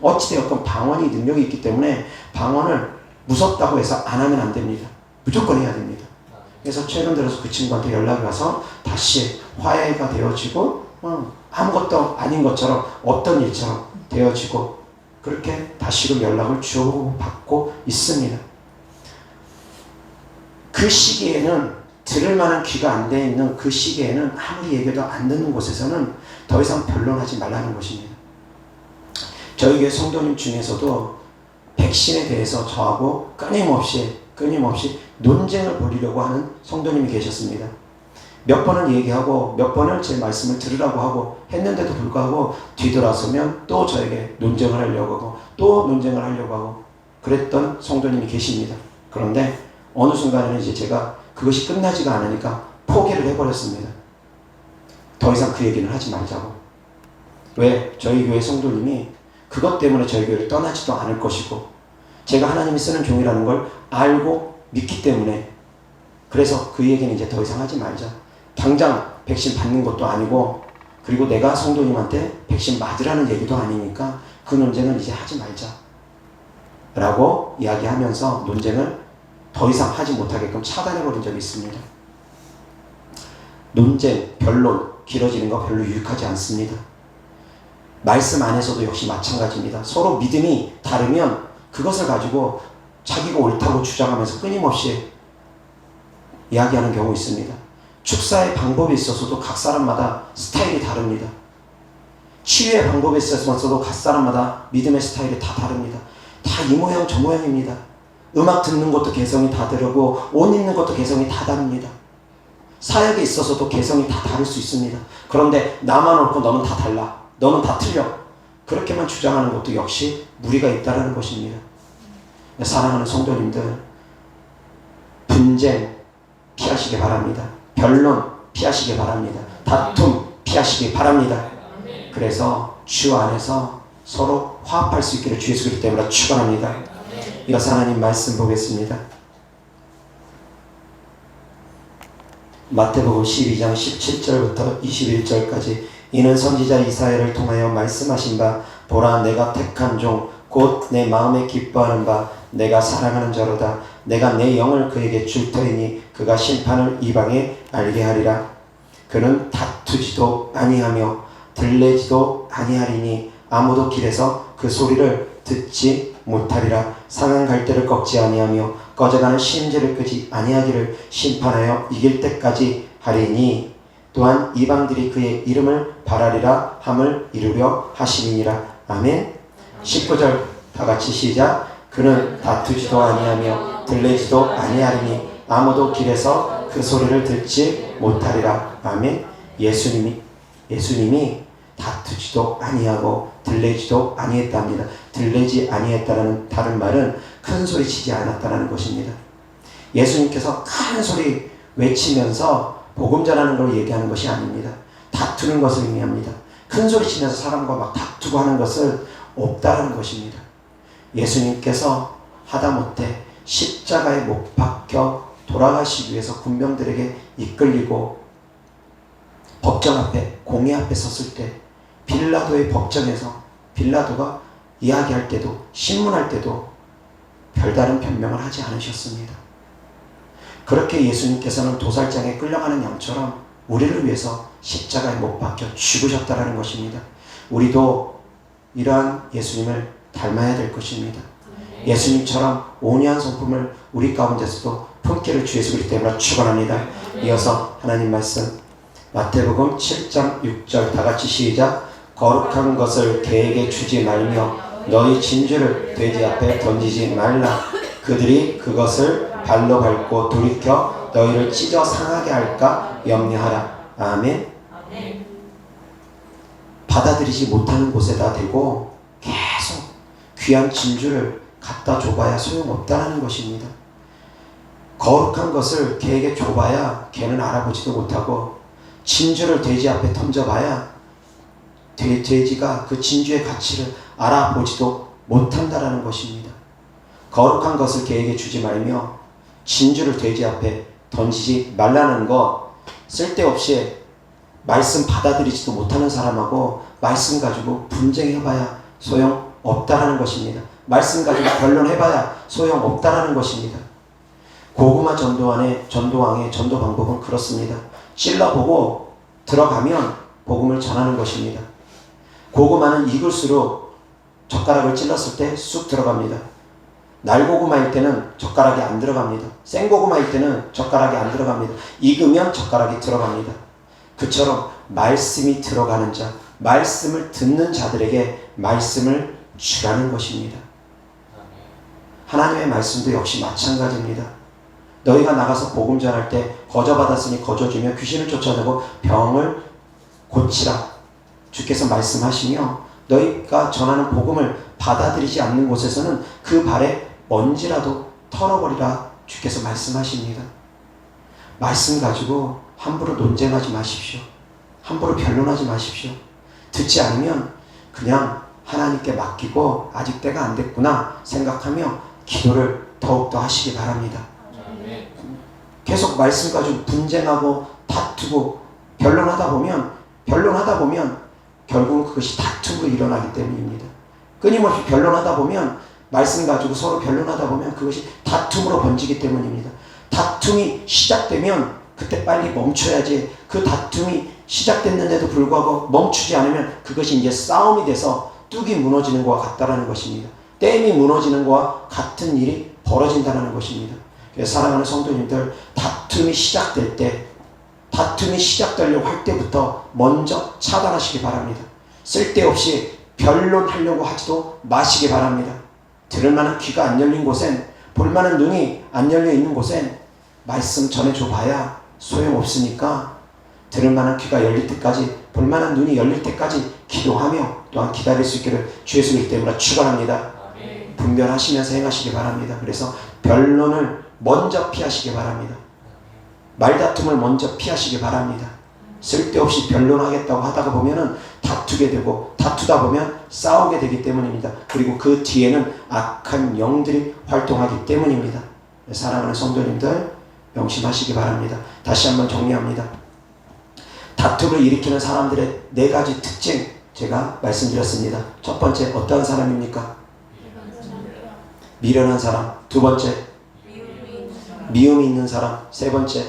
어찌되었건 방언이 능력이 있기 때문에 방언을 무섭다고 해서 안 하면 안 됩니다. 무조건 해야 됩니다. 그래서 최근 들어서 그 친구한테 연락이 와서 다시 화해가 되어지고 아무것도 아닌 것처럼 없던 일처럼 되어지고 그렇게 다시금 연락을 주고받고 있습니다. 그 시기에는 들을 만한 귀가 안 돼 있는 그 시기에는 아무리 얘기해도 안 듣는 곳에서는 더 이상 변론하지 말라는 것입니다. 저희 교회 성도님 중에서도 백신에 대해서 저하고 끊임없이 논쟁을 벌이려고 하는 성도님이 계셨습니다. 몇 번을 얘기하고 몇 번을 제 말씀을 들으라고 하고 했는데도 불구하고 뒤돌아서면 또 저에게 논쟁을 하려고 하고 또 논쟁을 하려고 하고 그랬던 성도님이 계십니다. 그런데 어느 순간에는 이제 제가 그것이 끝나지가 않으니까 포기를 해버렸습니다. 더 이상 그 얘기는 하지 말자고. 왜? 저희 교회 성도님이 그것 때문에 저희 교회를 떠나지도 않을 것이고 제가 하나님이 쓰는 종이라는 걸 알고 믿기 때문에 그래서 그 얘기는 이제 더 이상 하지 말자. 당장 백신 받는 것도 아니고 그리고 내가 성도님한테 백신 맞으라는 얘기도 아니니까 그 논쟁은 이제 하지 말자 라고 이야기하면서 논쟁을 더 이상 하지 못하게끔 차단해버린 적이 있습니다. 논쟁, 변론 길어지는 거 별로 유익하지 않습니다. 말씀 안에서도 역시 마찬가지입니다. 서로 믿음이 다르면 그것을 가지고 자기가 옳다고 주장하면서 끊임없이 이야기하는 경우 있습니다. 축사의 방법에 있어서도 각 사람마다 스타일이 다릅니다. 치유의 방법에 있어서도 각 사람마다 믿음의 스타일이 다 다릅니다. 다 이 모양 저 모양입니다. 음악 듣는 것도 개성이 다 다르고 옷 입는 것도 개성이 다 다릅니다. 사역에 있어서도 개성이 다 다를 수 있습니다. 그런데 나만 옳고 너는 다 달라. 너는 다 틀려. 그렇게만 주장하는 것도 역시 무리가 있다는 것입니다. 사랑하는 성도님들, 분쟁 피하시기 바랍니다. 변론 피하시기 바랍니다. 다툼 피하시기 바랍니다. 그래서 주 안에서 서로 화합할 수 있기를 주 예수 그리스도 때문에 축원합니다. 이어서 하나님 말씀 보겠습니다. 마태복음 12장 17절부터 21절까지 이는 선지자 이사야를 통하여 말씀하신 바 보라 내가 택한 종 곧 내 마음에 기뻐하는 바 내가 사랑하는 자로다. 내가 내 영을 그에게 줄 터이니 그가 심판을 이방에 알게 하리라. 그는 다투지도 아니하며 들레지도 아니하리니 아무도 길에서 그 소리를 듣지 못하리라. 상한 갈대를 꺾지 아니하며 꺼져가는 심지를 끄지 아니하기를 심판하여 이길 때까지 하리니 또한 이방들이 그의 이름을 바라리라 함을 이루려 하심이니라. 아멘. 19절 다같이 시작. 그는 다투지도 아니하며 들레지도 아니하리니 아무도 길에서 그 소리를 듣지 못하리라. 아멘. 예수님이 다투지도 아니하고 들레지도 아니했답니다. 들레지 아니했다라는 다른 말은 큰 소리 치지 않았다는 것입니다. 예수님께서 큰 소리 외치면서 복음 전하는 걸 얘기하는 것이 아닙니다. 다투는 것을 의미합니다. 큰 소리 치면서 사람과 막 다투고 하는 것을 없다라는 것입니다. 예수님께서 하다못해 십자가에 못 박혀 돌아가시기 위해서 군병들에게 이끌리고 법정 앞에 공회 앞에 섰을 때 빌라도의 법정에서 빌라도가 이야기할 때도 신문할 때도 별다른 변명을 하지 않으셨습니다. 그렇게 예수님께서는 도살장에 끌려가는 양처럼 우리를 위해서 십자가에 못 박혀 죽으셨다라는 것입니다. 우리도 이러한 예수님을 닮아야 될 것입니다. 예수님처럼 온유한 성품을 우리 가운데서도 품기를 주 예수 그리스도 때문에 축원합니다. 이어서 하나님 말씀 마태복음 7장 6절 다같이 시작. 거룩한 것을 개에게 주지 말며 너희 진주를 돼지 앞에 던지지 말라. 그들이 그것을 발로 밟고 돌이켜 너희를 찢어 상하게 할까 염려하라. 아멘. 받아들이지 못하는 곳에다 대고 계속 귀한 진주를 갖다 줘봐야 소용없다는 것입니다. 거룩한 것을 개에게 줘봐야 개는 알아보지도 못하고 진주를 돼지 앞에 던져봐야 돼지가 그 진주의 가치를 알아보지도 못한다라는 것입니다. 거룩한 것을 개에게 주지 말며 진주를 돼지 앞에 던지지 말라는 것, 쓸데없이 말씀 받아들이지도 못하는 사람하고 말씀 가지고 분쟁해봐야 소용없다라는 것입니다. 말씀 가지고 변론해봐야 소용없다라는 것입니다. 고구마 전도왕의 전도 방법은 그렇습니다. 찔러보고 들어가면 복음을 전하는 것입니다. 고구마는 익을수록 젓가락을 찔렀을 때 쑥 들어갑니다. 날고구마일 때는 젓가락이 안 들어갑니다. 생고구마일 때는 젓가락이 안 들어갑니다. 익으면 젓가락이 들어갑니다. 그처럼 말씀이 들어가는 자, 말씀을 듣는 자들에게 말씀을 주라는 것입니다. 하나님의 말씀도 역시 마찬가지입니다. 너희가 나가서 복음 전할 때 거저받았으니 거저주며 귀신을 쫓아내고 병을 고치라. 주께서 말씀하시며 너희가 전하는 복음을 받아들이지 않는 곳에서는 그 발에 먼지라도 털어버리라. 주께서 말씀하십니다. 말씀 가지고 함부로 논쟁하지 마십시오. 함부로 변론하지 마십시오. 듣지 않으면 그냥 하나님께 맡기고 아직 때가 안 됐구나 생각하며 기도를 더욱더 하시기 바랍니다. 계속 말씀 가지고 분쟁하고 다투고 변론하다 보면 결국은 그것이 다툼으로 일어나기 때문입니다. 끊임없이 변론하다 보면 말씀 가지고 서로 변론하다 보면 그것이 다툼으로 번지기 때문입니다. 다툼이 시작되면 그때 빨리 멈춰야지. 그 다툼이 시작됐는데도 불구하고 멈추지 않으면 그것이 이제 싸움이 돼서 뚝이 무너지는 것과 같다라는 것입니다. 댐이 무너지는 것과 같은 일이 벌어진다는 것입니다. 그래서 사랑하는 성도님들, 다툼이 시작될 때, 다툼이 시작되려고 할 때부터 먼저 차단하시기 바랍니다. 쓸데없이 변론하려고 하지도 마시기 바랍니다. 들을 만한 귀가 안 열린 곳엔, 볼 만한 눈이 안 열려 있는 곳엔 말씀 전해줘 봐야 소용없으니까 들을 만한 귀가 열릴 때까지, 볼 만한 눈이 열릴 때까지 기도하며 또한 기다릴 수 있기를 주 예수 그리스도 이름으로 축원합니다. 분별하시면서 행하시기 바랍니다. 그래서 변론을 먼저 피하시기 바랍니다. 말다툼을 먼저 피하시기 바랍니다. 쓸데없이 변론하겠다고 하다가 보면은 다투게 되고 다투다 보면 싸우게 되기 때문입니다. 그리고 그 뒤에는 악한 영들이 활동하기 때문입니다. 사랑하는 성도님들 명심하시기 바랍니다. 다시 한번 정리합니다. 다툼을 일으키는 사람들의 4가지 특징 제가 말씀드렸습니다. 첫 번째, 어떠한 사람입니까? 미련한 사람. 두 번째, 미움이 있는 사람. 세 번째,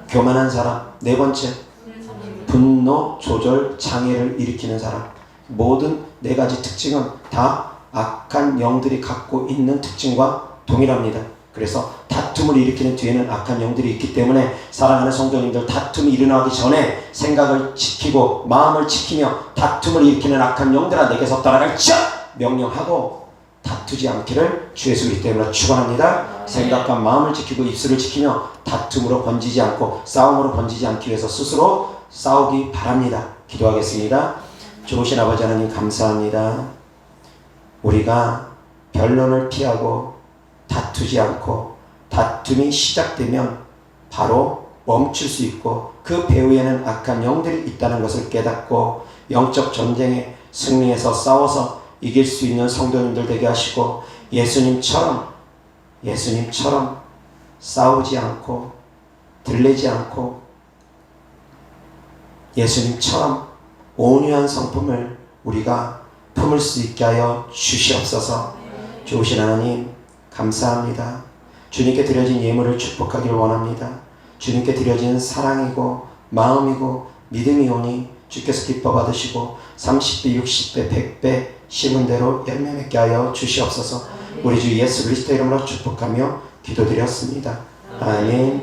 교만한 사람. 네 번째, 분노 조절 장애를 일으키는 사람. 모든 4가지 특징은 다 악한 영들이 갖고 있는 특징과 동일합니다. 그래서 다툼을 일으키는 뒤에는 악한 영들이 있기 때문에 사랑하는 성도님들, 다툼이 일어나기 전에 생각을 지키고 마음을 지키며 다툼을 일으키는 악한 영들아 내게서 떠나갈지어 명령하고 다투지 않기를 주 예수 그리스도 이름으로 축원합니다. 생각과 마음을 지키고 입술을 지키며 다툼으로 번지지 않고 싸움으로 번지지 않기 위해서 스스로 싸우기 바랍니다. 기도하겠습니다. 좋으신 아버지 하나님 감사합니다. 우리가 변론을 피하고 다투지 않고 다툼이 시작되면 바로 멈출 수 있고 그 배후에는 악한 영들이 있다는 것을 깨닫고 영적 전쟁에 승리해서 싸워서 이길 수 있는 성도님들 되게 하시고 예수님처럼 싸우지 않고 들리지 않고 예수님처럼 온유한 성품을 우리가 품을 수 있게 하여 주시옵소서. 좋으신 하나님 감사합니다. 주님께 드려진 예물을 축복하기를 원합니다. 주님께 드려진 사랑이고 마음이고 믿음이 오니 주께서 기뻐 받으시고 30배, 60배, 100배 심은 대로 열매 맺게 하여 주시옵소서. 우리 주 예수 그리스도 이름으로 축복하며 기도드렸습니다. 아멘.